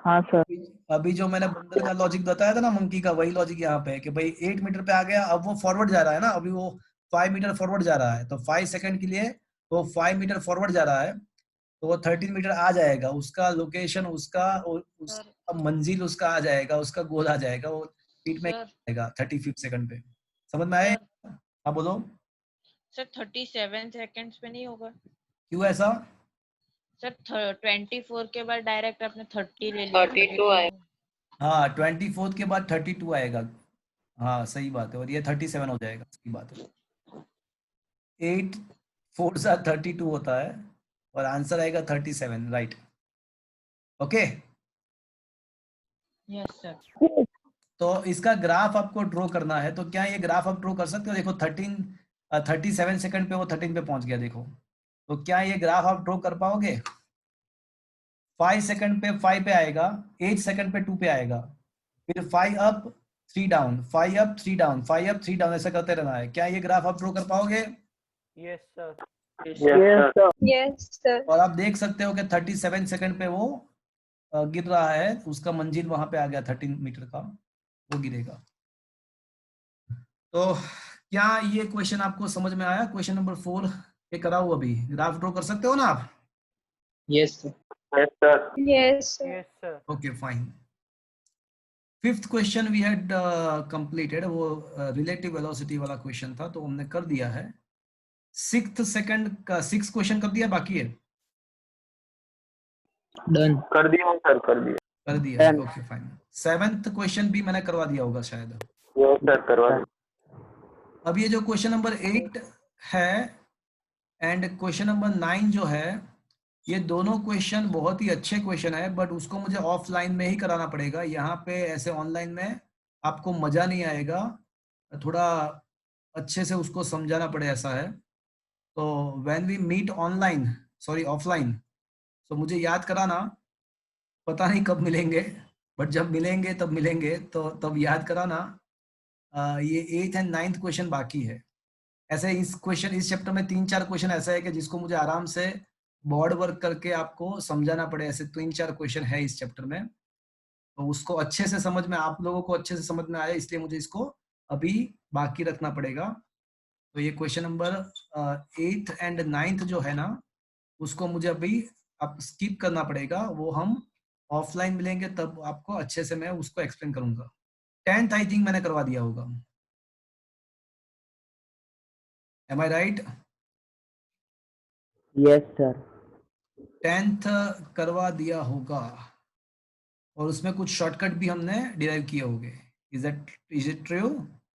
हाँ सर। अभी जो मैंने बंदर का लॉजिक बताया था ना, मंकी का, वही लॉजिक यहाँ पे है कि भाई 8 मीटर पे आ गया। अब वो फॉरवर्ड जा रहा है ना, अभी वो 5 मीटर फॉरवर्ड जा रहा है, तो 5 सेकंड के लिए वो 5 मीटर फॉरवर्ड जा रहा है, तो वो 13 मीटर आ जाएगा। उसका लोकेशन, उसका मंजिल उसका आ जाएगा, उसका गोल आ जाएगा, वो फीट में आएगा 35 सेकंड पे। समझ में आया? हाँ बोलो। सर 37 सेकंड्स पे नहीं होगा क्यों ऐसा? सर 24 के बाद डायरेक्ट आपने 30 ले लिया। 32 आएगा। हाँ, 24 के बाद 32 आएगा। हाँ सही बात है, और ये 37 हो जाएगा। सही बात है। 8 4 सा 32 होता है और आंसर आएगा 37, राइट? Okay, yes sir. तो इसका ग्राफ आपको ड्रॉ करना है, तो क्या ये ग्राफ आप ड्रॉ कर सकते हो? देखो 37 सेकंड पे वो 13 पे पहुंच गया, देखो। तो क्या ये ग्राफ आप ड्रॉ कर पाओगे? 5 सेकंड पे 5 पे आएगा, 8 सेकंड पे 2 पे आएगा, फिर 5 up 3 down, 5 up 3 down, 5 up 3 down, ऐसा करते रहना है। क्या ये ग्राफ आप ड्रॉ कर पाओगे? Yes sir. Yes sir. और आप देख सकते हो कि 37 सेकंड पे वो गिर रहा है, उसका मंजिल वहां पे आ गया 13 मीटर का, वो गिरेगा। तो क्या ये क्वेश्चन आपको समझ में आया? क्वेश्चन नंबर 4 पे कराऊं अभी? ग्राफ ड्रॉ कर सकते हो ना आप? Yes sir. Yes sir. Yes yes sir. Okay fine. 5th question we had completed, वो रिलेटिव वेलोसिटी वाला क्वेश्चन था, तो हमने कर दिया है। 6th सेकंड का 6 क्वेश्चन कर दिया, बाकी है? डन। कर दिया सर, कर दिया। कर दिया है, ओके फाइन। 7th क्वेश्चन भी मैंने करवा दिया होगा शायद। यस सर, करवा दिया। अब ये जो क्वेश्चन नंबर 8 है एंड क्वेश्चन नंबर 9 जो है, ये दोनों क्वेश्चन बहुत ही अच्छे क्वेश्चन है, बट उसको मुझे ऑफलाइन में ही कराना पड़ेगा। यहाँ पे ऐसे ऑनलाइन में आपको मजा नहीं आएगा, थोड़ा अच्छे से उसको समझाना पड़े, ऐसा है। तो when we meet online, sorry offline, तो मुझे याद कराना। पता नहीं कब मिलेंगे, बट जब मिलेंगे तब मिलेंगे, तो तब याद कराना। ये 8th एंड 9th क्वेश्चन बाकी है। ऐसे इस चैप्टर में 3-4 क्वेश्चन ऐसा है कि जिसको मुझे आराम से बोर्ड वर्क करके आपको समझाना पड़े। ऐसे 3-4 क्वेश्चन है इस चैप्टर में, तो उसको अच्छे से समझ में, आप लोगों को अच्छे से समझ में आया, इसलिए मुझे इसको अभी बाकी रखना पड़ेगा। तो ये question number 8th and 9th जो है ना, उसको मुझे अभी आप स्किप करना पड़ेगा। वो हम ऑफलाइन मिलेंगे तब आपको अच्छे से मैं उसको एक्सप्लेन करूंगा। 10th आई थिंक मैंने करवा दिया होगा, एम आई राइट? Yes sir. 10th करवा दिया होगा, और उसमें कुछ शॉर्टकट भी हमने डिराइव किए होंगे। Is it true?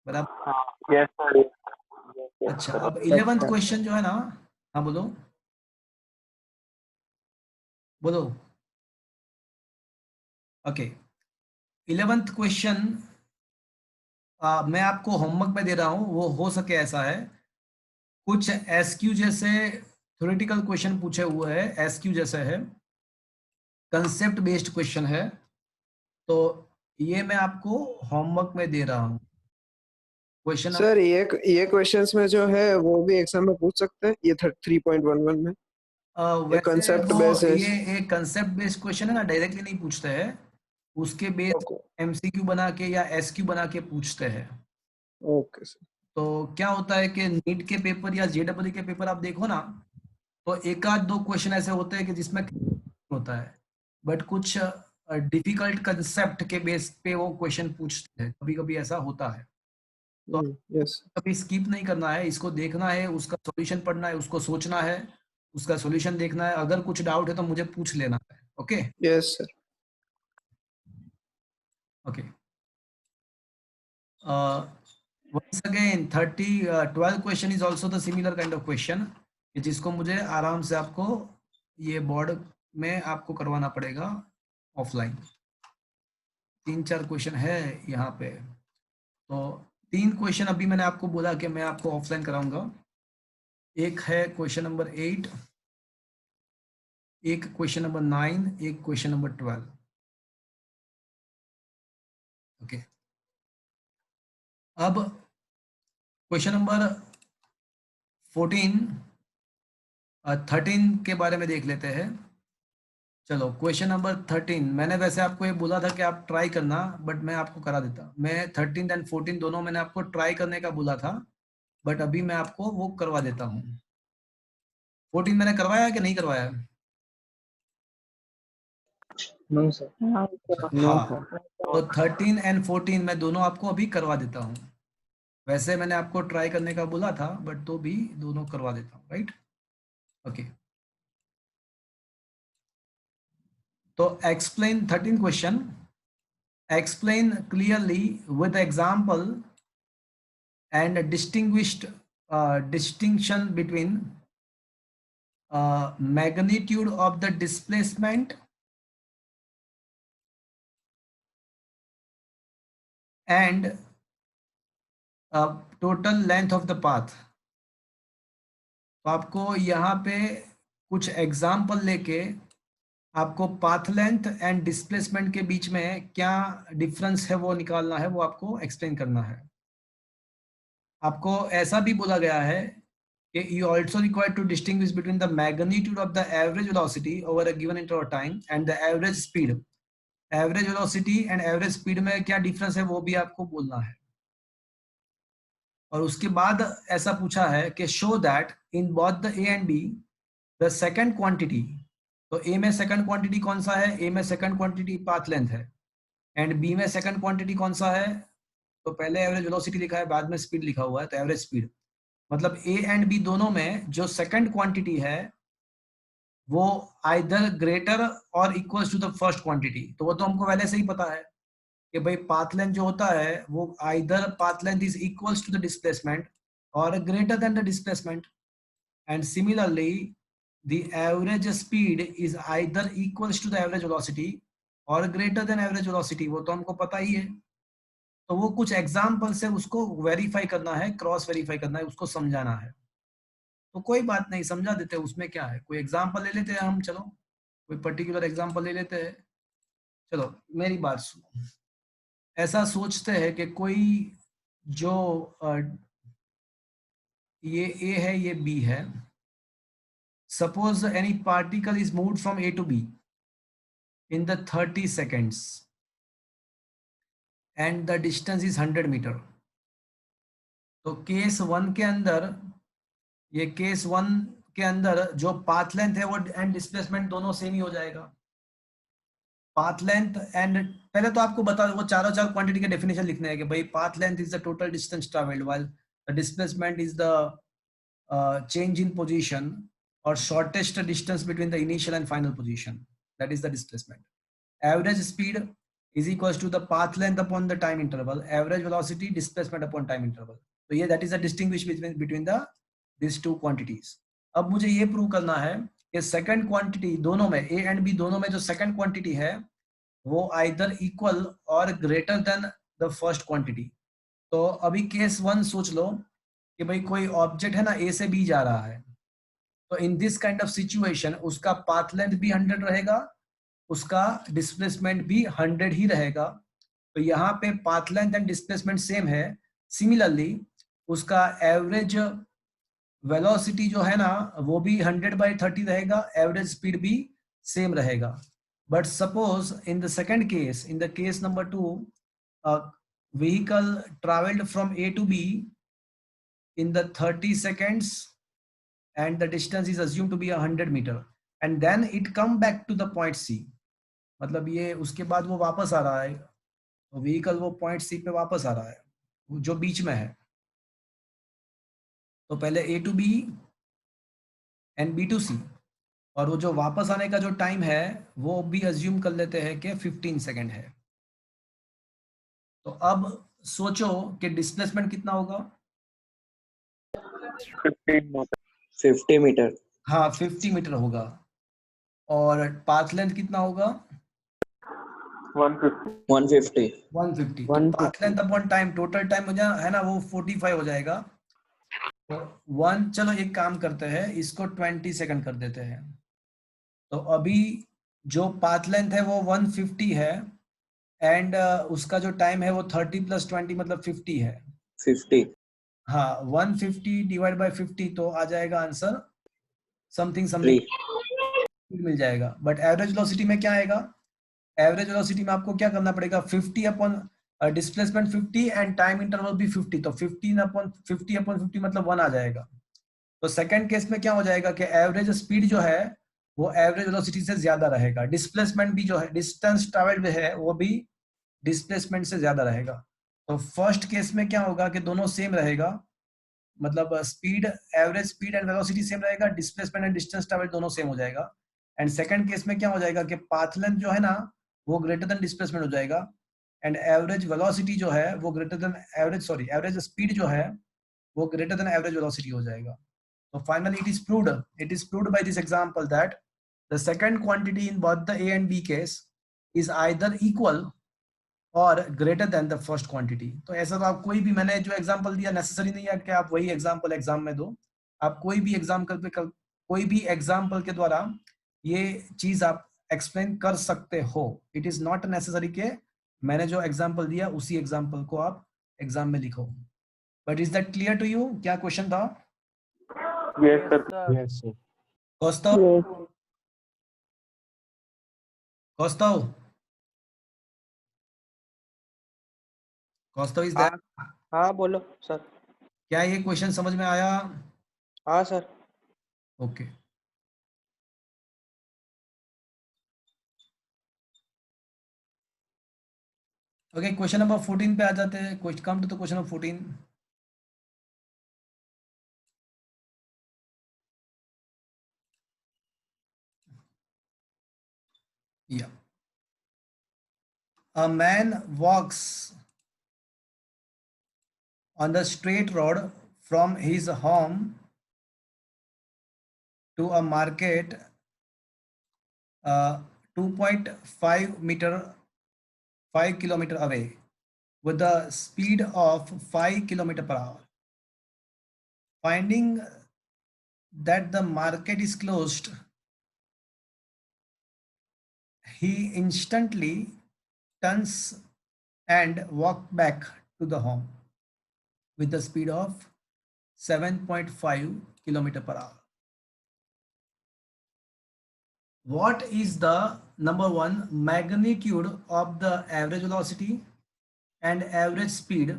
बराबर। Yes sir. अच्छा, अब 11th क्वेश्चन जो है ना, हाँ बोलो बोलो। ओके, 11th क्वेश्चन मैं आपको होमवर्क में दे रहा हूँ, वो हो सके ऐसा है, कुछ एसक्यू जैसे थ्योरेटिकल क्वेश्चन पूछे हुए हैं, एसक्यू जैसे है, कंसेप्ट बेस्ड क्वेश्चन है, तो ये मैं आपको होमवर्क में दे रहा हूँ। क्वेश्चन सर ये क्वेश्चंस में जो है वो भी एग्जाम में पूछ सकते हैं, ये 3.11 में। ये concept based है। ये एक कंसेप्ट बेस्ड क्वेश्चन है ना, डायरेक्टली नहीं पूछते हैं, उसके बेस एमसीक्यू बना के या एसक्यू बना के पूछते हैं। Okay sir. तो क्या होता है कि नीट के पेपर या जेडब्ल्यू के पेपर आप देखो ना, तो एक आध दो क्वेश्चन ऐसे होते हैं कि जिसमें होता है, बट कुछ डिफिकल्ट कंसेप्ट के बेस पे वो क्वेश्चन पूछते हैं, कभी कभी ऐसा होता है। तो यस कभी स्किप नहीं करना है, इसको देखना है, उसका सॉल्यूशन पढ़ना है, उसको सोचना है, उसका सॉल्यूशन देखना है। अगर कुछ डाउट है तो मुझे पूछ लेना है। Okay yes sir. Okay once again 12 question is also the similar kind of question, जिसको मुझे आराम से आपको ये बोर्ड में आपको करवाना पड़ेगा ऑफलाइन। 3-4 क्वेश्चन है यहाँ पे, तो 3 क्वेश्चन अभी मैंने आपको बोला कि मैं आपको ऑफलाइन कराऊंगा। एक है क्वेश्चन नंबर 8, एक क्वेश्चन नंबर 9, एक क्वेश्चन नंबर 12। ओके अब क्वेश्चन नंबर 13 के बारे में देख लेते हैं। चलो क्वेश्चन नंबर 13, मैंने वैसे आपको ये बोला था कि आप ट्राई करना, बट मैं आपको करा देता। मैं 13 एंड 14 दोनों मैंने आपको ट्राई करने का बोला था, बट अभी मैं आपको वो करवा देता हूँ। 14 मैंने करवाया कि नहीं करवाया? No sir. हाँ, तो 13 एंड 14 मैं दोनों आपको अभी करवा देता हूँ। वैसे मैंने आपको ट्राई करने का बोला था, बट तो भी दोनों करवा देता हूँ, राइट? ओके तो explain 13 question, explain clearly with example and distinguished distinction between magnitude of the displacement and total length of the path। तो आपको यहाँ पे कुछ एग्जाम्पल लेके आपको पाथ लेंथ एंड डिस्प्लेसमेंट के बीच में क्या डिफरेंस है वो निकालना है, वो आपको एक्सप्लेन करना है। आपको ऐसा भी बोला गया है कि you also required to distinguish between the magnitude of the average velocity over a given interval of time and the average speed। average velocity and average speed में क्या difference है वो भी आपको बोलना है। और उसके बाद ऐसा पूछा है कि show that in both the A and B the second quantity, तो A में second quantity कौन सा है? A में second quantity path length है, and B में second quantity कौन सा है? तो पहले average velocity लिखा है, बाद में speed लिखा हुआ है, तो average speed। मतलब A एंड B दोनों में जो सेकंड क्वांटिटी है वो आइदर ग्रेटर और equals to the first quantity. तो वो तो हमको पहले से ही पता है कि भाई पाथ लेंथ जो होता है वो either path length is equals to the displacement or greater than the displacement, and similarly the average speed is either equals to the average velocity or greater than average velocity, वो तो हमको पता ही है। तो वो कुछ एग्जाम्पल से उसको वेरीफाई करना है, क्रॉस वेरीफाई करना है, उसको समझाना है। तो कोई बात नहीं, समझा देते हैं, उसमें क्या है। कोई एग्जाम्पल ले लेते हैं हम, चलो कोई पर्टिकुलर एग्जाम्पल ले लेते हैं। चलो मेरी बात सुनो, ऐसा सोचते हैं कि कोई जो ये A है, ये B है। Suppose any particle is moved from A to B in the 30 seconds and the distance is 100 meter. तो केस 1 के अंदर, ये केस 1 के अंदर जो पाथ लेंथ है वो एंड डिस्प्लेसमेंट दोनों सेम ही हो जाएगा। पाथ लेंथ एंड, पहले तो आपको बता वो चारों क्वांटिटी के डेफिनेशन लिखने हैं कि भाई path length is the total distance travelled while the displacement is the change in position और shortest distance between the initial and final position, that is the displacement. Average speed is equals to the path length upon the time interval, average velocity, displacement upon time interval। तो ये that is a distinguish between the these two quantities। अब मुझे ये prove करना है कि second quantity दोनों में, A एंड B दोनों में जो सेकंड क्वांटिटी है वो आइदर इक्वल और greater than the first quantity. तो अभी केस 1 सोच लो कि भाई कोई ऑब्जेक्ट है ना, A से B जा रहा है, तो in this kind of situation उसका पाथ लेंथ भी 100 रहेगा, उसका डिस्प्लेसमेंट भी 100 ही रहेगा। तो यहाँ पे path length and displacement same है। सिमिलरली उसका एवरेज वेलोसिटी जो है ना वो भी 100/30 रहेगा, एवरेज स्पीड भी सेम रहेगा। But suppose in the second case, in the case number 2, vehicle travelled from A to B in the 30 seconds and the distance is assumed to be 100 meter, and then it come back to the point C, मतलब ये उसके बाद वो वापस आ रहा है, vehicle वो point सी पे वापस आ रहा है जो बीच में है। तो पहले A to B and B to C, और वो जो वापस आने का जो टाइम है वो भी अज्यूम कर लेते हैं कि 15 सेकेंड है। तो अब सोचो कि डिस्प्लेसमेंट कितना होगा। 50 मीटर। हाँ 50 मीटर होगा। और पाथ लेंथ कितना होगा? 150 150। तो path length upon time, total time हो जाए है ना वो 45 हो जाएगा। तो वन, चलो एक काम करते हैं, इसको 20 सेकंड कर देते हैं। तो अभी जो पाथ लेंथ है वो 150 है एंड उसका जो टाइम है वो 30 + 20 मतलब 50 है। 50। हाँ 150 डिवाइड बाय 50 तो आ जाएगा आंसर समथिंग समथिंग 3। मिल जाएगा। बट एवरेज वेलोसिटी में क्या आएगा? एवरेज वेलोसिटी में आपको क्या करना पड़ेगा? 50 upon displacement 50 and time interval भी 50, तो 15 अपॉन 50 मतलब 1 आ जाएगा। तो सेकंड केस में क्या हो जाएगा कि एवरेज स्पीड जो है वो एवरेज वेलोसिटी से ज्यादा रहेगा, डिस्प्लेसमेंट भी जो है, डिस्टेंस ट्रैवल्ड है वो भी डिस्प्लेसमेंट से ज्यादा रहेगा। तो फर्स्ट केस में क्या होगा कि दोनों सेम रहेगा, मतलब speed, average speed and velocity same रहेगा, डिस्प्लेसमेंट एंड डिस्टेंस ट्रैवल्ड दोनों सेम हो जाएगा। एंड सेकंड केस में क्या हो जाएगा कि पाथ लेंथ जो है ना वो ग्रेटर देन डिस्प्लेसमेंट हो जाएगा एंड एवरेज वेलोसिटी जो है वो ग्रेटर देन एवरेज स्पीड जो है वो ग्रेटर देन एवरेज वेलोसिटी हो जाएगा। So finally it is proved by this example that the second quantity in both the A and B case is either equal or greater than the first quantity। तो ऐसा तो आप कोई भी, मैंने जो एग्जांपल दिया नेसेसरी नहीं है कि आप वही एग्जांपल एग्जाम में दो, आप कोई भी एग्जांपल के द्वारा ये चीज आप एक्सप्लेन कर सकते हो। इट इज नॉट नेसेसरी के मैंने जो एग्जांपल दिया उसी एग्जांपल को आप एग्जाम में लिखो। But is that clear to you? क्या क्वेश्चन था? Yes, sir. Kostov? Kostov is there? हाँ बोलो सर। क्या ये क्वेश्चन समझ में आया? हाँ sir. Okay. Okay, question number 14 पे आ जाते हैं। Come to the question number 14। Yeah. A man walks on the straight road from his home to a market 5 kilometer away with the speed of 5 km/h. Finding that the market is closed, he instantly turns and walks back to the home with the speed of 7.5 km/h. What is the number one magnitude of the average velocity and average speed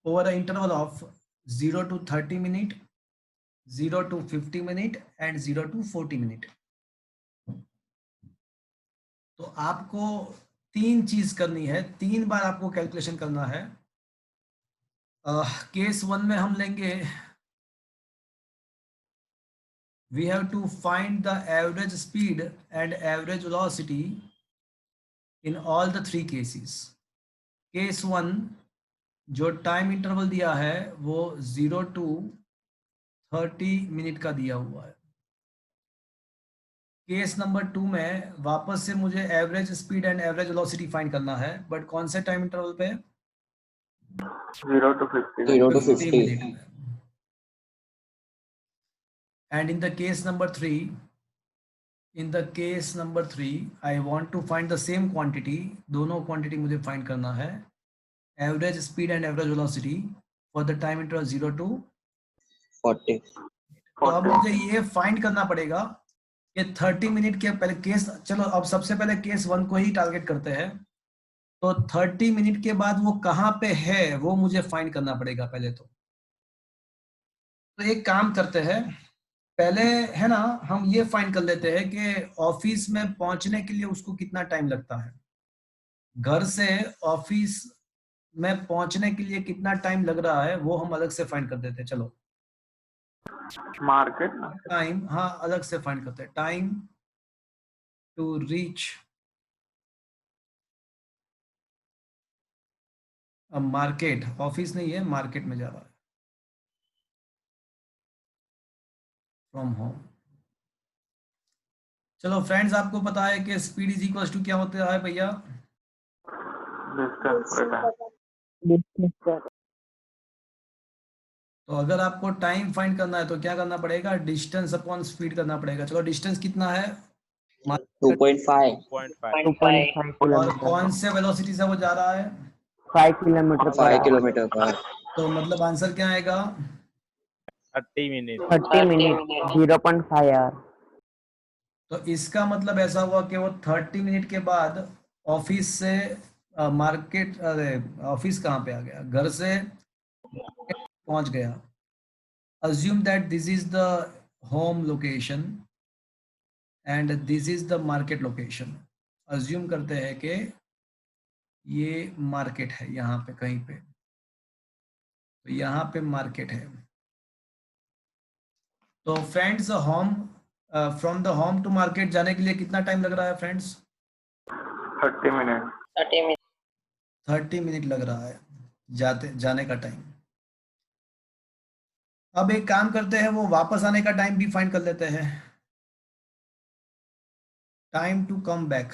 over the interval of 0 to 30 minute, 0 to 50 minute and 0 to 40 minute? तो आपको 3 चीज करनी है, 3 बार आपको calculation करना है। Case 1 में हम लेंगे, we have to find the average speed and average velocity in all the 3 cases. Case 1 जो टाइम इंटरवल दिया है वो 0 to 30 मिनट का दिया हुआ है। केस नंबर 2 में वापस से मुझे average speed and average velocity find करना है, बट कौन से टाइम इंटरवल पे? 0 to 50 मिनट में। And in the case number 3, I want to find the same quantity, दोनों क्वांटिटी मुझे फाइंड करना है, average speed and average velocity for the time interval 0 to 40। तो अब मुझे ये फाइंड करना पड़ेगा कि 30 मिनट के पहले केस, चलो अब सबसे पहले केस 1 को ही टारगेट करते हैं। तो 30 मिनट के बाद वो कहाँ पे है वो मुझे फाइंड करना पड़ेगा पहले। तो एक काम करते हैं, पहले है ना हम ये फाइंड कर लेते हैं कि ऑफिस में पहुंचने के लिए उसको कितना टाइम लगता है। घर से ऑफिस में पहुंचने के लिए कितना टाइम लग रहा है वो हम अलग से फाइंड कर देते हैं। चलो मार्केट ना टाइम, हाँ अलग से फाइंड करते हैं। Time to reach market, office नहीं है, मार्केट में जा रहा है फ्रॉम होम। चलो फ्रेंड्स, आपको पता है कि स्पीड इज इक्वल टू क्या होता है भैया? डिस्टेंस रहता है। तो अगर आपको टाइम फाइंड करना है तो क्या करना पड़ेगा? डिस्टेंस अपॉन स्पीड करना पड़ेगा। चलो डिस्टेंस कितना है? 2.5 2.5 2.5 और किलोमीटर, कौन से वेलोसिटी से वो जा रहा है? 5 किलोमीटर पर 5 आवर, किलोमीटर पर तो मतलब आंसर क्या आएगा? 30 मिनट 30 मिनट, 0.5 आवर। तो इसका मतलब ऐसा हुआ कि वो 30 मिनट के बाद ऑफिस से मार्केट, अरे ऑफिस कहाँ पे आ गया, घर से पहुंच गया। assume that this is the home location and this is the market location. assume करते हैं कि ये मार्केट है यहाँ पे कहीं पे, तो यहाँ पे मार्केट है। तो friends home, from the home to market जाने के लिए कितना टाइम लग रहा है फ्रेंड्स? 30 मिनट 30 मिनट लग रहा है जाने का टाइम। अब एक काम करते हैं, वो वापस आने का टाइम भी फाइंड कर लेते हैं। Time to come back.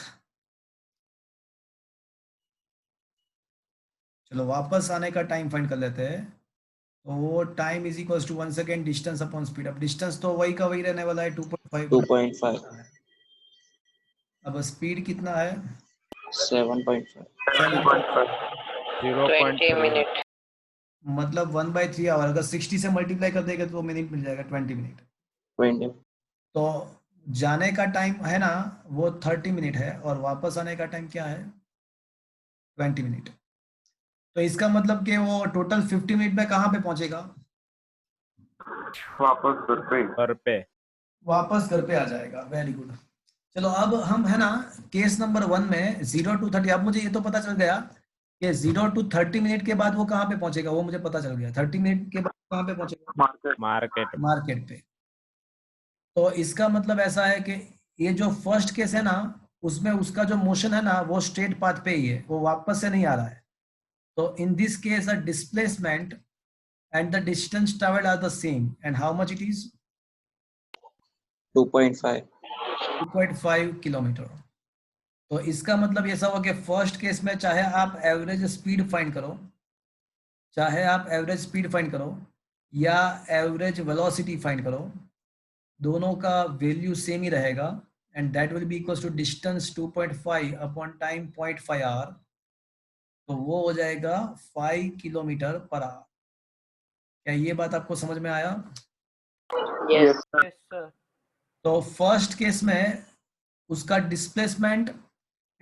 चलो वापस आने का टाइम फाइंड कर लेते हैं। तो वो time is equal to 1 second distance upon speed. अब डिस्टेंस तो वही का वही रहने वाला है, 2.5। 2.5 अब स्पीड कितना है? 7.5 7.5 0.3 मतलब 1/3 आवर। अगर 60 से मल्टीप्लाई कर देगा तो मिनट मिल जाएगा, 20 मिनट। 20 तो जाने का टाइम है ना वो 30 मिनट है और वापस आने का टाइम क्या है? 20 मिनट। तो इसका मतलब कि वो टोटल 50 मिनट में कहाँ पे पहुंचेगा? वापस घर पे घर पे वापस घर पे आ जाएगा। Very good. चलो अब हम है ना केस नंबर 1 में 0 to 30। अब मुझे ये तो पता चल गया कि 0 to 30 मिनट के बाद वो कहाँ पे पहुंचेगा, वो मुझे पता चल गया। 30 मिनट के बाद कहाँ पे पहुंचेगा? मार्केट मार्केट पे। तो इसका मतलब ऐसा है कि ये जो फर्स्ट केस है ना उसमें उसका जो मोशन है ना वो स्ट्रेट पाथ पे ही है, वो वापस से नहीं आ रहा है। तो in this case a displacement and the distance traveled are the same, and how much it is? 2.5 2.5 kilometre. तो इसका मतलब ऐसा हुआ कि फर्स्ट केस में चाहे आप एवरेज स्पीड फाइंड करो, चाहे आप एवरेज स्पीड फाइंड करो या एवरेज वेलोसिटी फाइंड करो, दोनों का वैल्यू सेम ही रहेगा and that will be equals to distance 2.5 upon time 0.5 hour. तो वो हो जाएगा 5 किलोमीटर पर आवर। क्या ये बात आपको समझ में आया? Yes sir. तो फर्स्ट केस में उसका displacement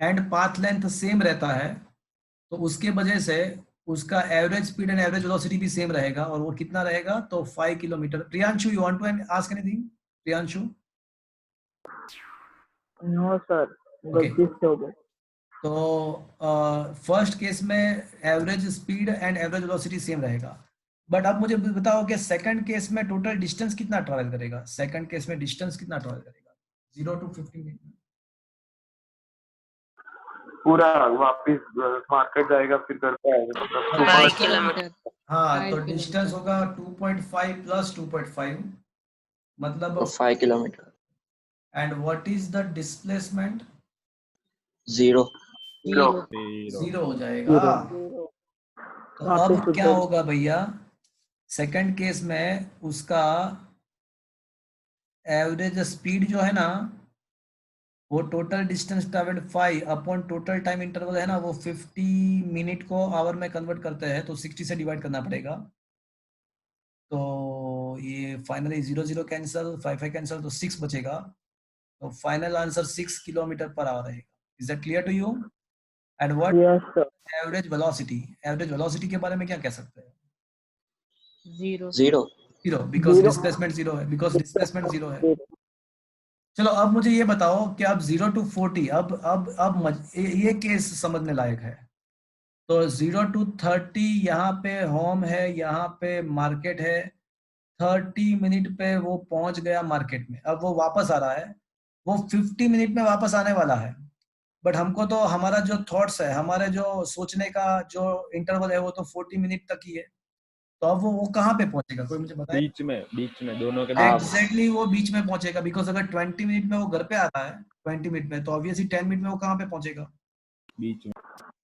and path length same रहता है, तो उसके वजह से उसका average speed and average velocity भी सेम रहेगा। और वो कितना रहेगा? तो 5 kilometre. Priyanshu, you want to ask anything? Priyanshu? No sir, गलती से हो गया। तो फर्स्ट केस में average speed and average velocity same रहेगा। बट अब मुझे बताओ कि सेकंड केस में टोटल डिस्टेंस कितना ट्रैवल करेगा? सेकंड केस में डिस्टेंस कितना ट्रैवल करेगा 0 to 50 मिनट में? पूरा वापिस मार्केट जाएगा फिर घर पे आएगा, मतलब 5 किलोमीटर। हाँ, 5 तो किलोमीटर। डिस्टेंस होगा 2.5 प्लस 2.5 मतलब 5 kilometre and what is the displacement? 0 0 0 हो जाएगा। तो अब क्या होगा भैया? सेकंड केस में उसका एवरेज स्पीड जो है ना वो total distance travelled 5 upon total time interval है ना वो 50 मिनट को आवर में कन्वर्ट करते हैं, तो 60 से डिवाइड करना पड़ेगा। तो ये फाइनली 0 0 कैंसिल, 5 5 कैंसिल, तो 6 बचेगा। तो final answer 6 kilometre per hour रहेगा। Is that clear to you? And what average velocity? Average velocity के बारे में क्या कह सकते हैं? 0 0 zero, because Zero. Displacement zero है, बिकॉज डिस्प्लेसमेंट जीरो है। चलो अब मुझे ये बताओ कि अब 0 to 40, ये केस समझने लायक है। तो 0 to 30 यहाँ पे होम है, यहाँ पे मार्केट है, 30 मिनट पे वो पहुंच गया मार्केट में, अब वो वापस आ रहा है, वो 50 मिनट में वापस आने वाला है, बट हमको तो हमारा जो थॉट्स है, हमारे जो सोचने का जो इंटरवल है वो तो 40 मिनट तक ही है। तो अब वो कहाँ पे पहुंचेगा, कोई मुझे बताए? बीच में दोनों के हाँ। एग्जैक्टली वो बीच में पहुंचेगा, बिकॉज अगर 20 मिनट में वो घर पे आता है 20 मिनट में, तो ऑब्वियसली 10 मिनट में वो कहाँ पे पहुंचेगा? बीच में।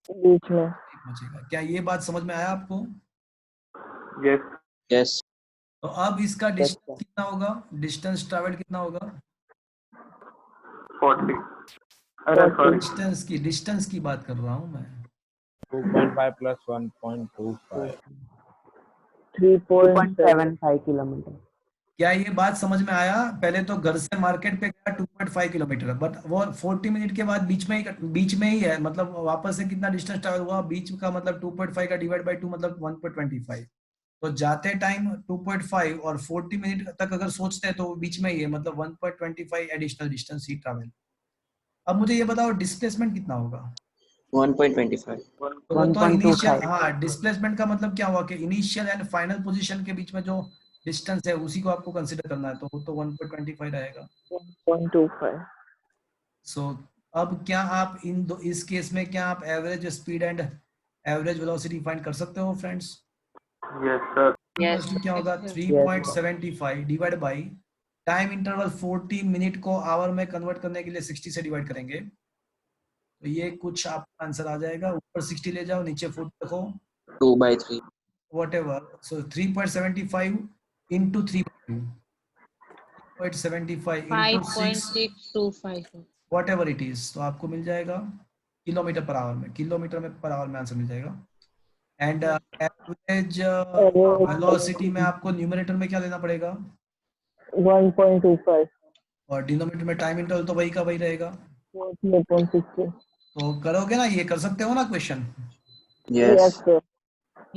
पहुंचेगा। क्या ये बात समझ में आया आपको? Yes Yes. तो अब इसका डिस्टेंस कितना होगा, डिस्टेंस ट्रैवल कितना होगा? 40। अरे सॉरी, डिस्टेंस की बात कर रहा हूँ मैं। 2.5 plus 1.25 3.75 किलोमीटर। क्या ये बात समझ में आया? पहले तो घर से मार्केट पे गया 2.5 किलोमीटर, बट वो 40 मिनट के बाद बीच में ही है, मतलब वापस से कितना डिस्टेंस ट्रैवल हुआ बीच का, मतलब 2.5 का डिवाइड बाय 2 मतलब 1.25। तो जाते टाइम 2.5 और 40 मिनट तक अगर सोचते हैं तो बीच में ही है, मतलब 1.25 एडिशनल डिस्टेंस ही ट्रैवल। अब मुझे ये बताओ डिस्प्लेसमेंट कितना होगा? 1.25. तो वो तो 1.25। इनिशियल, हाँ, डिस्प्लेसमेंट का मतलब क्या हुआ कि इनिशियल एंड फाइनल पोजीशन के बीच में जो डिस्टेंस है उसी को आपको कंसीडर करना है, तो वो तो 1.25 रहेगा। 1.25। सो अब क्या आप इस केस में क्या आप average speed and average velocity find कर सकते हो फ्रेंड्स? Yes sir. क्या होगा? 3.75 divide by time interval 40 minute को आवर में कन्वर्ट करने के लिए 60 से डिवाइड करेंगे, तो ये कुछ आपका आंसर आ जाएगा। ऊपर 60 ले जाओ, नीचे 40 रखो, 2/3. whatever. So 3.75 into 3/2, 3.75 into 6, 5.625। whatever it is, तो आपको मिल जाएगा किलोमीटर पर आवर में आंसर मिल जाएगा। एंड एवरेज वेलोसिटी में आपको न्यूमरेटर में क्या लेना पड़ेगा? 1.25। और डिनोमिनेटर में टाइम इंटरवल तो वही का वही रहेगा। 4.60। तो करोगे ना, ये कर सकते हो ना question? Yes. Sir.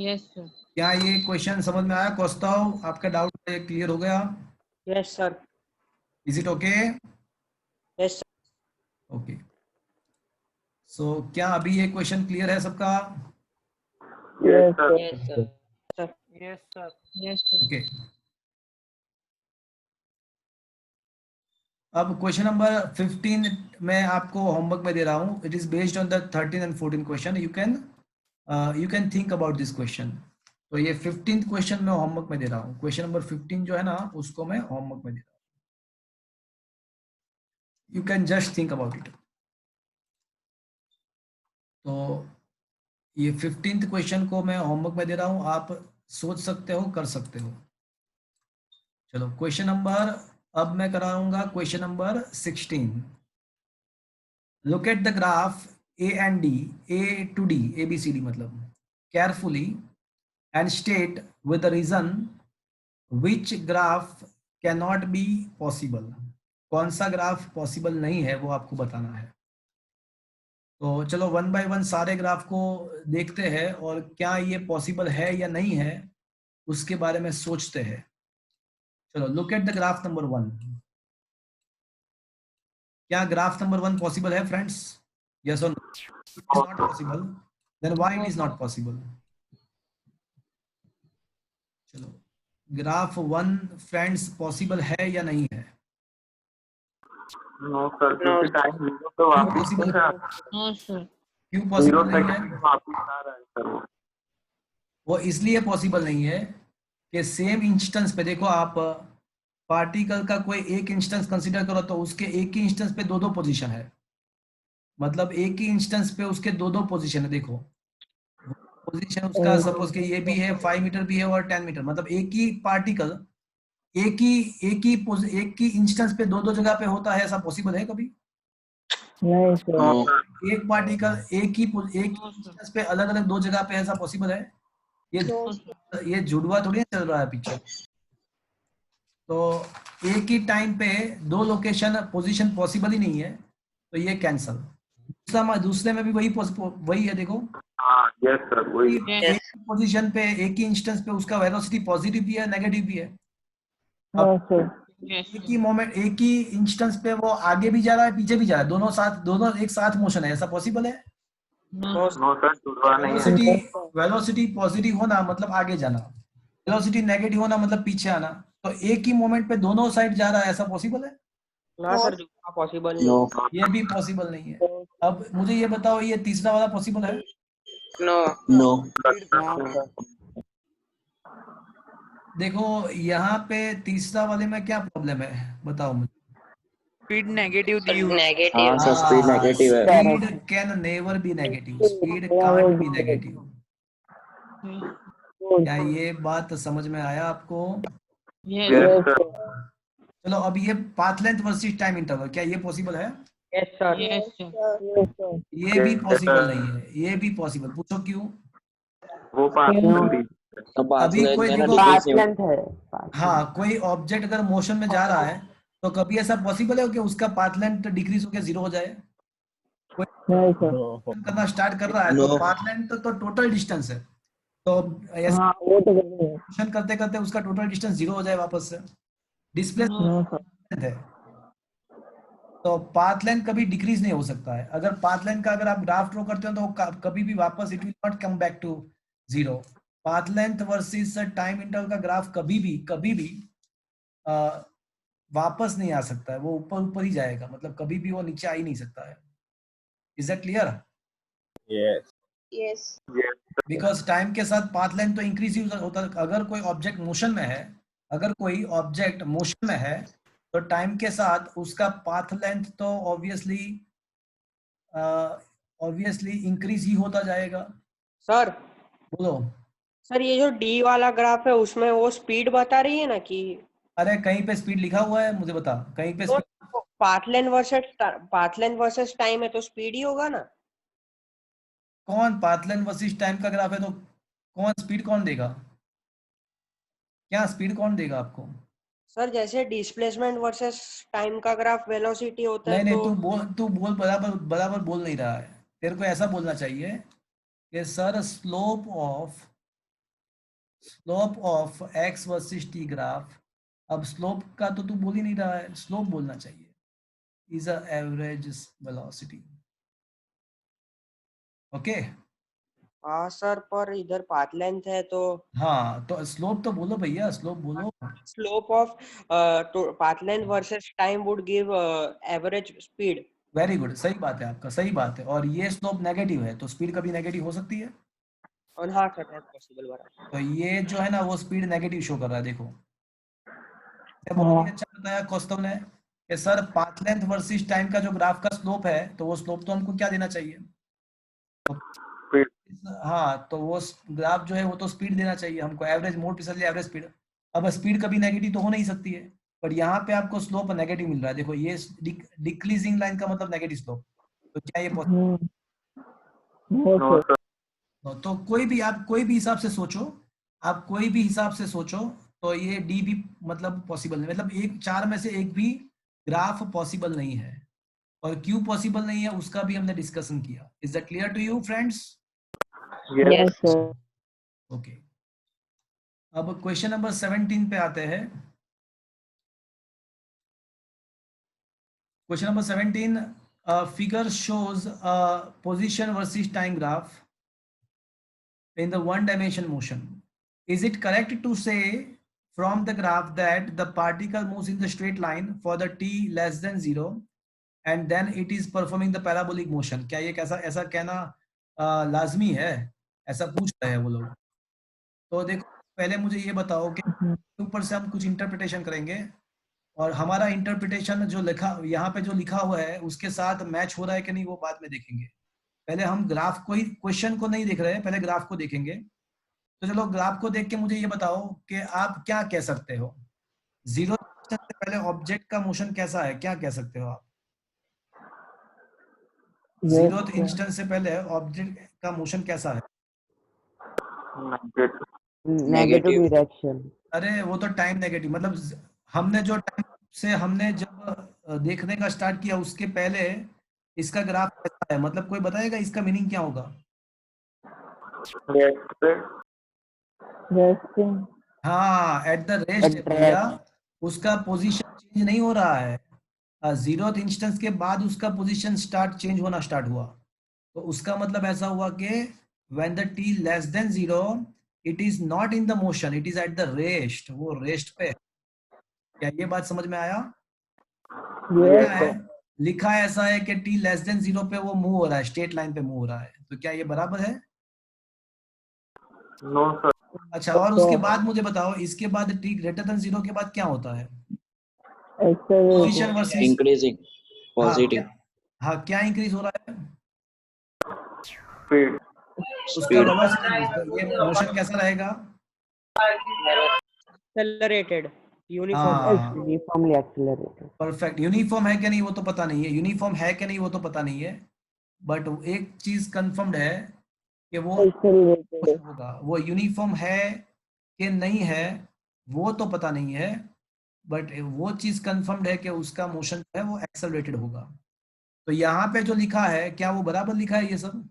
Yes sir. क्या ये क्वेश्चन समझ में आया? कोस्ताव, आपका डाउट क्लियर हो गया? Yes sir. Is it okay? Yes okay, so क्या अभी ये क्वेश्चन क्लियर है सबका? Yes sir. Yes sir. Sir. Yes sir. Yes sir. Okay, अब क्वेश्चन नंबर 15 मैं आपको होमवर्क में दे रहा हूँ। It is based on the 13 and 14 question. You can think about this question. तो ये 15th क्वेश्चन मैं होमवर्क में दे रहा हूँ। क्वेश्चन नंबर 15 जो है ना, उसको मैं होमवर्क में दे रहा हूँ। You can just think about it. तो ये 15th क्वेश्चन को मैं होमवर्क में दे रहा हूँ, आप सोच सकते हो, कर सकते हो। चलो क्वेश्चन नंबर, अब मैं कराऊंगा question number 16। Look at the graph A and D, A to D, ABCD मतलब, carefully and state with the reason which graph cannot be possible। कौन सा ग्राफ पॉसिबल नहीं है वो आपको बताना है। तो चलो 1 by 1 सारे ग्राफ को देखते हैं और क्या ये पॉसिबल है या नहीं है उसके बारे में सोचते हैं। चलो look at the graph number 1। क्या ग्राफ नंबर 1 पॉसिबल है फ्रेंड्स? यस और no? It is not possible, then why it is not possible? चलो ग्राफ 1 फ्रेंड्स पॉसिबल है या नहीं है? नो सर, क्योंकि टाइम 0 पे वापस पॉसिबल? No sir. क्यों 0 पॉसिबल नहीं सेकंड है? पे वापस आ रहा है सर वो इसलिए पॉसिबल नहीं है कि सेम इंस्टेंस पे, देखो आप पार्टिकल का कोई एक इंस्टेंस कंसीडर करो तो उसके एक ही इंस्टेंस पे दो पोजीशन है, मतलब एक ही इंस्टेंस पे उसके दो पोजीशन है। देखो पोजीशन उसका सपोज कि ये भी है, 5 मीटर भी है और 10 मीटर, मतलब एक ही पार्टिकल एक ही इंस्टेंस पे दो जगह पे होता है, ऐसा पॉसिबल है कभी? नहीं सर। No. एक पार्टिकल एक ही इंस्टेंस पे अलग अलग दो जगह पे, ऐसा पॉसिबल है? ये जुड़वा थोड़ी चल रहा है पीछे। तो एक ही टाइम पे दो लोकेशन पोजीशन पॉसिबल ही नहीं है, तो ये कैंसल। दूसरे में भी वही है, देखो हाँ यस सर, वही। एक पोजीशन पे एक ही इंस्टेंस पे उसका वेलोसिटी पॉजिटिव भी है, नेगेटिव भी है। अब Yes, एक ही मोमेंट, एक ही इंस्टेंस पे वो आगे भी जा रहा है, पीछे भी जा रहा है, दोनों एक साथ मोशन है, ऐसा पॉसिबल है? no, नो सर, जुड़वा नहीं है। वेलोसिटी पॉजिटिव होना मतलब आगे जाना, वेलोसिटी नेगेटिव होना मतलब पीछे आना, तो एक ही मोमेंट पे दोनों साइड जा रहा है, ऐसा पॉसिबल है? ना सर, जुड़ना पॉसिबल नहीं। No. ये भी पॉसिबल नहीं है। अब मुझे ये बताओ, ये तीसरा वाला पॉसिबल है? No. देखो यहाँ पे तीसरा वाले में क्या प्रॉब्लम है, बताओ मुझे। हाँ सर, स्पीड नेगेटिव है। Speed can never be negative, speed can't be negative. क्या ये बात समझ में आया आपको? yes, यस सर, चलो अब ये path length versus time interval, क्या ये पॉसिबल है? Yes sir. yes, sir. ये भी पॉसिबल नहीं है, ये भी पॉसिबल, पूछो क्यों? वो पास जल्दी। तो पाथ अभी लेंथ कोई में ना देखो, डिक्रीज पाथ नहीं लेंथ है। हाँ कोई ऑब्जेक्ट अगर मोशन में जा रहा है तो कभी ऐसा पॉसिबल है कि उसका पाथ लेंथ डिक्रीज होकर 0 हो जाए? नहीं सर। करना स्टार्ट कर रहा है तो No. पाथ लेंथ तो टोटल डिस्टेंस है, तो ऐसे हाँ वो तो करनी है। मोशन करते करते उसका टोटल डिस्टेंस 0 हो जाए वापस से, डिस्प्लेसमेंट No, हाँ सर। है। तो पाथ लेंथ कभी डिक्रीज नहीं हो सकता है। अगर पाथ लेंथ का अगर आप ग्राफ ड्रॉ करते हो तो कभी भी वापस it will not come back to 0। Path length versus time interval का ग्राफ कभी भी वापस नहीं आ सकता है, वो ऊपर ऊपर ही जाएगा, मतलब कभी भी वो नीचे आ ही नहीं सकता है। Is that clear? yes, because time के साथ पाथ लेंथ तो इंक्रीज ही होता है। अगर कोई ऑब्जेक्ट मोशन में है, अगर कोई ऑब्जेक्ट मोशन में है तो टाइम के साथ उसका पाथ लेंथ तो ऑब्वियसली इंक्रीज ही होता जाएगा। सर बोलो। सर, ये जो डी वाला ग्राफ है उसमें वो स्पीड बता रही है ना कि अरे कहीं पे स्पीड लिखा हुआ है, मुझे बता, कहीं पे speed? Path length versus time है तो स्पीड ही होगा ना। कौन पाथ लेंथ वर्सेस टाइम का ग्राफ है तो कौन स्पीड कौन देगा? क्या स्पीड कौन देगा आपको? सर जैसे डिस्प्लेसमेंट वर्सेस टाइम का ग्राफ वेलोसिटी होता है नहीं तो तू बोल बराबर बोल नहीं रहा है। तेरे को ऐसा बोलना चाहिए कि sir slope of x versus T graph. अब स्लोप का तो तू बोल ही नहीं रहा है, स्लोप बोलना चाहिए, is a average velocity. Okay हाँ सर, पर इधर पाथ लेंथ है तो हाँ, तो स्लोप तो बोलो भैया, स्लोप बोलो। Slope of path length versus time would give average speed. Very good, सही बात है आपका, सही बात है। और ये स्लोप नेगेटिव है तो स्पीड कभी नेगेटिव हो सकती है? और हाँ सर, दैट्स पॉसिबल बराबर। तो ये जो है ना वो स्पीड नेगेटिव शो कर रहा है, देखो। ये बहुत ही अच्छा बताया कौस्तव ने कि sir path length versus time का जो ग्राफ का स्लोप है तो वो स्लोप तो हमको क्या देना चाहिए? हाँ, तो वो ग्राफ जो है वो तो स्पीड देना चाहिए हमको, average mode precisely average speed. अब स्पीड कभी नेगेटिव तो हो नहीं सकती है, पर यहाँ पे आपको स्लोप नेगेटिव मिल रहा है। देखो ये डिक्रीजिंग लाइन का मतलब नेगेटिव स्लोप, तो क्या ये possible? नो सर, तो कोई भी आप कोई भी हिसाब से सोचो, आप कोई भी हिसाब से सोचो तो ये डी भी मतलब पॉसिबल नहीं, मतलब एक 4 में से एक भी ग्राफ पॉसिबल नहीं है। और क्यों पॉसिबल नहीं है उसका भी हमने डिस्कशन किया। Is that clear to you friends? Yes sir. Okay, अब क्वेश्चन नंबर 17 पे आते हैं। Question number 17, figure shows a position versus time graph in the one dimension motion. Is it correct to say from the graph that the particle moves in the straight line for the t less than 0 and then it is performing the parabolic motion? क्या ये कैसा ऐसा कहना लाजमी है? ऐसा पूछ रहे हैं वो लोग। तो देखो पहले मुझे ये बताओ कि ऊपर से हम कुछ इंटरप्रिटेशन करेंगे और हमारा इंटरप्रिटेशन जो लिखा यहाँ पे जो लिखा हुआ है उसके साथ मैच हो रहा है कि नहीं वो बाद में देखेंगे। पहले हम ग्राफ को ही, क्वेश्चन को नहीं देख रहे हैं, पहले ग्राफ को देखेंगे। तो चलो ग्राफ को देख के मुझे ये बताओ कि आप क्या कह सकते हो, 0 से पहले ऑब्जेक्ट का मोशन कैसा है, क्या कह सकते हो आप? 0th इंस्टेंस से पहले ऑब्जेक्ट का मोशन कैसा है? Negative direction. अरे वो तो टाइम नेगेटिव, मतलब हमने जो टाइम से हमने जब देखने का स्टार्ट किया उसके पहले इसका ग्राफ कैसा है, मतलब कोई बताएगा इसका मीनिंग क्या होगा? हाँ, एट द रेस्ट भैया, उसका पोजीशन चेंज नहीं हो रहा है, 0th इंस्टेंस के बाद उसका पोजीशन चेंज होना स्टार्ट हुआ, तो उसका मतलब ऐसा हुआ कि when the t less than 0 it is not in the motion, it is at the rest, वो रेस्ट पे है। क्या ये बात समझ में आया? क्या है लिखा है ऐसा है कि t लेस देन 0 पे वो मूव हो रहा है, स्ट्रेट लाइन पे मूव हो रहा है, तो क्या ये बराबर है? No sir. अच्छा, और उसके बाद मुझे बताओ, इसके बाद t ग्रेटर देन 0 के बाद क्या होता है? पोजीशन वर्सेस increasing positive हाँ क्या इंक्रीज हो रहा है? स्पीड। उसका speed वेलोसिटी, ये मोशन कैसा रहेगा? Accelerated. Uniform. हाँ यूनिफॉर्मली एक्सेलरेटेड। परफेक्ट। यूनिफॉर्म है कि नहीं वो तो पता नहीं है, यूनिफॉर्म है कि नहीं वो तो पता नहीं है, बट एक चीज कंफर्म्ड है कि वो एक्सेलरेटेड। होगा। वो यूनिफॉर्म है कि नहीं है वो तो पता नहीं है, बट वो चीज कंफर्म्ड है कि उसका मोशन जो है वो एक्सेलरेटेड होगा। तो यहाँ पे जो लिखा है क्या वो बराबर लिखा है ये सब?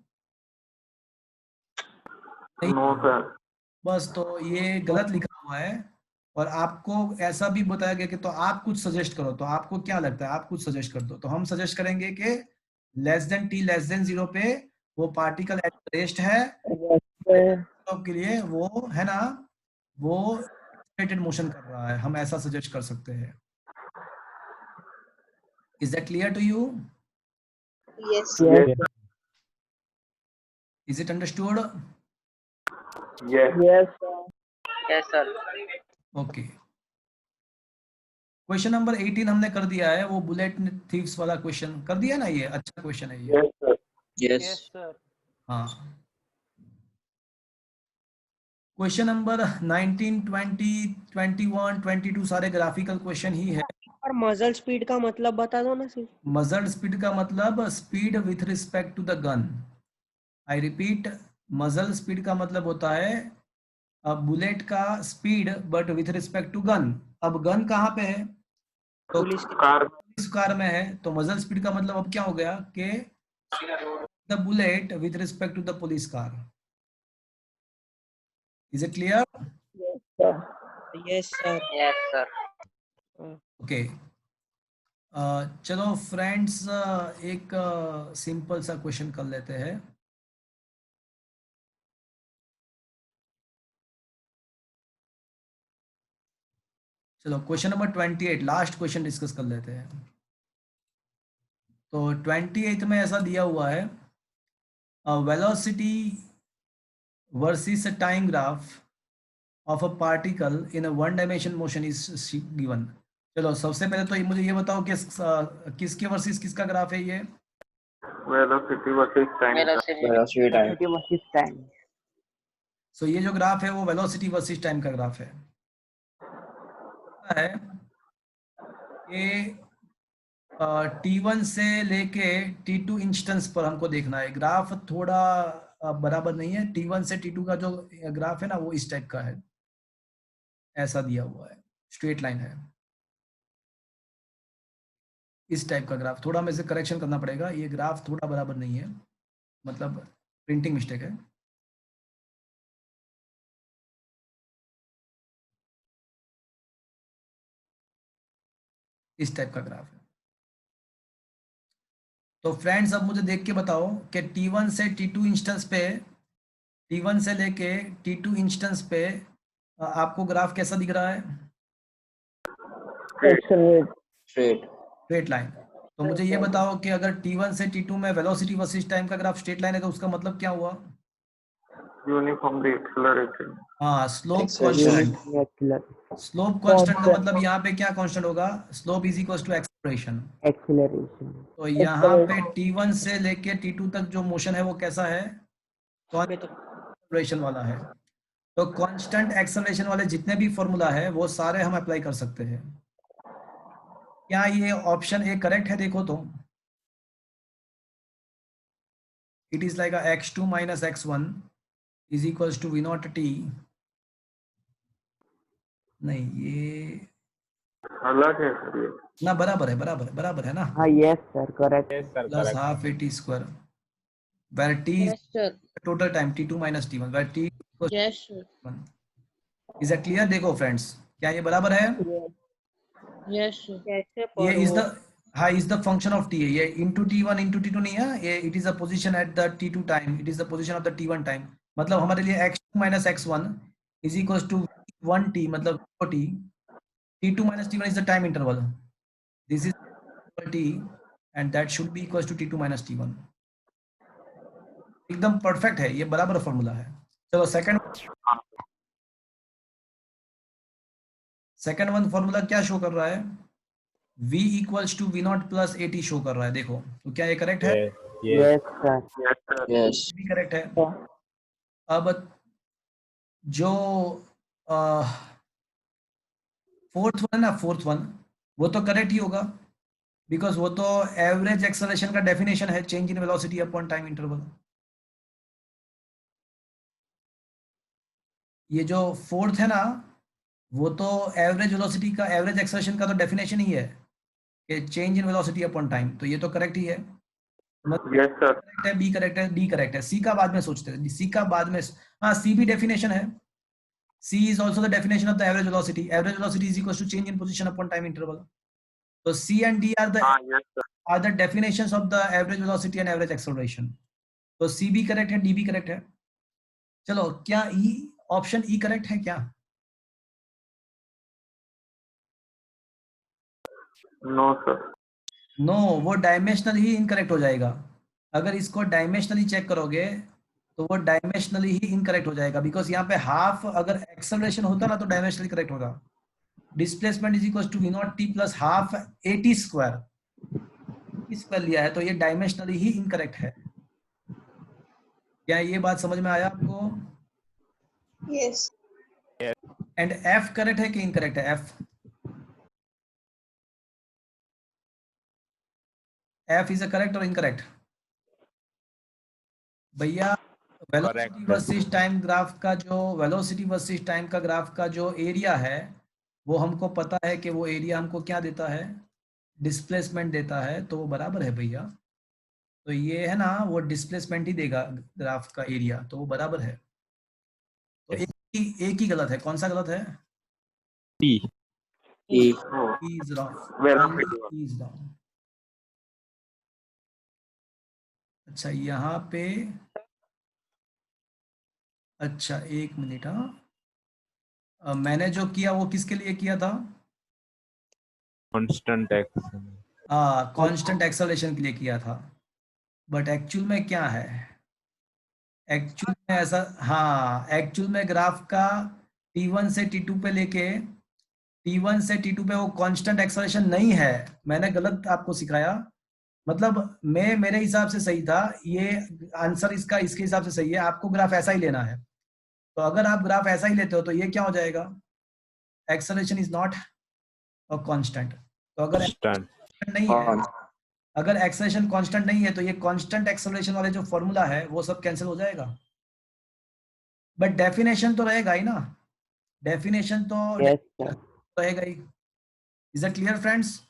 नहीं, नो सर। बस तो ये गलत लिखा हुआ है, और आपको ऐसा भी बताया गया कि तो आप कुछ सजेस्ट करो, तो आपको क्या लगता है, आप कुछ सजेस्ट कर दो। तो हम सजेस्ट करेंगे कि less than t less than 0 पे वो पार्टिकल एट रेस्ट है, के लिए वो है ना, वो एक्सेलरेटेड मोशन कर रहा है, हम ऐसा सजेस्ट कर सकते हैं। Is that clear to you? Yes. Is it understood? Yes. Yes, sir. Okay, question number 18 हमने कर दिया है, वो बुलेट थीव्स वाला क्वेश्चन कर दिया ना, ये अच्छा क्वेश्चन है ये। Yes sir. yes हाँ, क्वेश्चन नंबर 19, 20, 21, 22 सारे ग्राफिकल क्वेश्चन ही है। और मजल स्पीड का मतलब बता दो ना सिर्फ। मजल्ड स्पीड का मतलब speed with respect to the gun. I repeat, muzzle speed का मतलब होता है बुलेट का speed but with respect to gun. अब गन कहाँ पे है? तो पुलिस कार। पुलिस कार में है, तो मजल स्पीड का मतलब अब क्या हो गया कि the bullet with respect to the police car. Is it clear? Yes, sir. Yes, sir. Okay, चलो फ्रेंड्स, एक सिंपल सा क्वेश्चन कर लेते हैं। चलो question number 28, last question discuss कर लेते हैं। तो 28 में ऐसा दिया हुआ है, velocity versus time graph of a particle in a one dimension motion is given. चलो सबसे पहले तो मुझे ये बताओ कि किसके वर्सेस किसका ग्राफ है ये? Velocity versus time. velocity time versus time. So ये जो ग्राफ है वो वेलोसिटी वर्सेस टाइम का ग्राफ है कि T1 से लेके T2 इंस्टेंस पर हमको देखना है। ग्राफ थोड़ा बराबर नहीं है, T1 से T2 का जो ग्राफ है ना वो इस टाइप का है, ऐसा दिया हुआ है, स्ट्रेट लाइन है, इस टाइप का ग्राफ। थोड़ा में से करेक्शन करना पड़ेगा, ये ग्राफ थोड़ा बराबर नहीं है, मतलब प्रिंटिंग मिस्टेक है। इस टाइप का ग्राफ है। तो फ्रेंड्स अब मुझे देख के बताओ कि T1 से T2 इंस्टेंस पे, T1 से लेके T2 इंस्टेंस पे आपको ग्राफ कैसा दिख रहा है? straight straight line. तो मुझे ये बताओ कि अगर T1 से T2 में वेलोसिटी वर्सेस टाइम का ग्राफ स्ट्रेट लाइन है तो उसका मतलब क्या हुआ? Uniformly accelerated. हाँ, slope Acceleration. Constant. Slope constant का मतलब यहाँ पे क्या कांस्टेंट होगा? Slope is equal to acceleration. Acceleration. तो यहाँ पे T1 से लेके T2 तक जो मोशन है वो कैसा है? एक्सेलरेशन वाला है। तो कांस्टेंट एक्सेलरेशन वाले जितने भी फॉर्मूला है वो सारे हम अप्लाई कर सकते हैं। क्या ये ऑप्शन ए करेक्ट है? देखो तो it is like x2 minus x1 is equals to v naught t। नहीं, ये अलग है सर ये। ना, बराबर है, बराबर है ना, हाँ yes sir correct. Plus half a t square where t is Yes, sir. total time t2 minus t1 where t equals Yes, sir. 1। is that clear? देखो फ्रेंड्स, क्या ये बराबर है? Yes, sir. ये इज द हाँ is the function of T है, ये into T1 into T2 नहीं है, ये it is a position at the T2 time, it is the position of the T1 time. मतलब हमारे लिए x2 minus x1 is equal to 1t, मतलब t, T2 minus T1 is the time interval. This is t and that should be equals to T2 minus T1. एकदम perfect है, ये बराबर formula है। चलो सेकंड वन फॉर्मूला क्या show कर रहा है? V equals to V not plus AT show कर रहा है। देखो तो क्या ये करेक्ट है? Yes sir. Yes. भी करेक्ट है। अब जो फोर्थ वन है ना, फोर्थ वन वो तो करेक्ट ही होगा, बिकॉज वो तो एवरेज एक्सेलरेशन का डेफिनेशन है, change in velocity upon time interval. ये जो फोर्थ है ना, वो तो एवरेज वेलोसिटी का, एवरेज एक्सेलरेशन का तो डेफिनेशन ही है कि change in velocity upon time, तो ये तो करेक्ट ही है। Yes sir. करेक्ट है, बी करेक्ट है, डी करेक्ट है, सी का बाद में सोचते हैं, सी का बाद में। हाँ सी भी डेफिनेशन है, C is also the definition of the average velocity. Average velocity is equals to change in position upon time interval. So C and D are the definitions of the average velocity and average acceleration. तो C भी correct है, D भी correct है। चलो क्या E option E correct है क्या? No sir. No, वो डायमेंशनल ही इनकरेक्ट हो जाएगा। अगर इसको डायमेंशनली चेक करोगे तो वो डायमेंशनली ही इनकरेक्ट हो जाएगा, बिकॉज यहाँ पे हाफ अगर एक्सेलरेशन होता ना तो डायमेंशनली करेक्ट होगा। Displacement is equal to V not T plus half AT square लिया है, तो ये डायमेंशनली ही इनकरेक्ट है। क्या ये बात समझ में आया आपको? Yes. एंड F करेक्ट है कि इनकरेक्ट है? F इज अ करेक्ट और इनकरेक्ट? भैया वेलोसिटी वर्सेस टाइम ग्राफ का जो वेलोसिटी वर्सेस टाइम का ग्राफ का जो एरिया है, वो हमको पता है कि वो एरिया हमको क्या देता है? डिस्प्लेसमेंट देता है, तो वो बराबर है भैया। तो ये है ना, वो डिस्प्लेसमेंट ही देगा ग्राफ का एरिया, तो वो बराबर है। तो एक ही गलत है। कौन सा गलत है? T. E. E is wrong. Velocity. Only E is wrong. अच्छा यहाँ पे, अच्छा एक मिनट, हाँ मैंने जो किया वो किसके लिए किया था? Constant X. हाँ कांस्टेंट एक्सेलरेशन के लिए किया था, बट एक्चुअल में क्या है? एक्चुअल में ऐसा, हाँ एक्चुअल में ग्राफ का T1 से T2 पे लेके T1 से T2 पे वो कांस्टेंट एक्सेलरेशन नहीं है। मैंने गलत आपको सिखाया, मतलब मेरे हिसाब से सही था ये आंसर, इसका इसके हिसाब से सही है। आपको ग्राफ ऐसा ही लेना है, तो अगर आप ग्राफ ऐसा ही लेते हो तो ये क्या हो जाएगा? Acceleration is not a constant. तो अगर Constant. नहीं है, अगर एक्सेलरेशन कांस्टेंट नहीं है तो ये कांस्टेंट एक्सेलरेशन वाले जो फॉर्मूला है वो सब कैंसिल हो जाएगा, बट डेफिनेशन तो रहेगा ही ना, डेफिनेशन तो यस सर। रहेगा ही। Is that clear friends?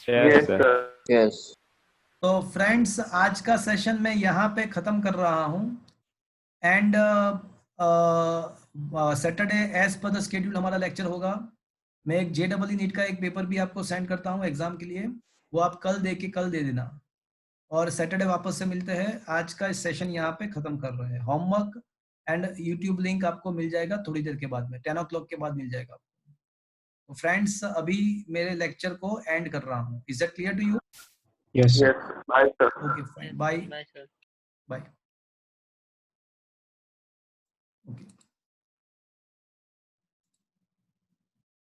Yes, sir. Yes. तो फ्रेंड्स आज का सेशन मैं यहाँ पे ख़त्म कर रहा हूँ, and Saturday as per the schedule हमारा लेक्चर होगा। मैं एक JEE नीट का एक पेपर भी आपको सेंड करता हूँ एग्जाम के लिए, वो आप कल दे देना, और सैटरडे वापस से मिलते हैं। आज का इस सेशन यहाँ पे ख़त्म कर रहे हैं। होमवर्क एंड यूट्यूब लिंक आपको मिल जाएगा थोड़ी देर के बाद में, 10 o'clock के बाद मिल जाएगा। तो फ्रेंड्स अभी मेरे लेक्चर को एंड कर रहा हूँ। Is that clear to you? Yes. Yes. Bye sir. Okay fine, bye Bye, sir. Bye.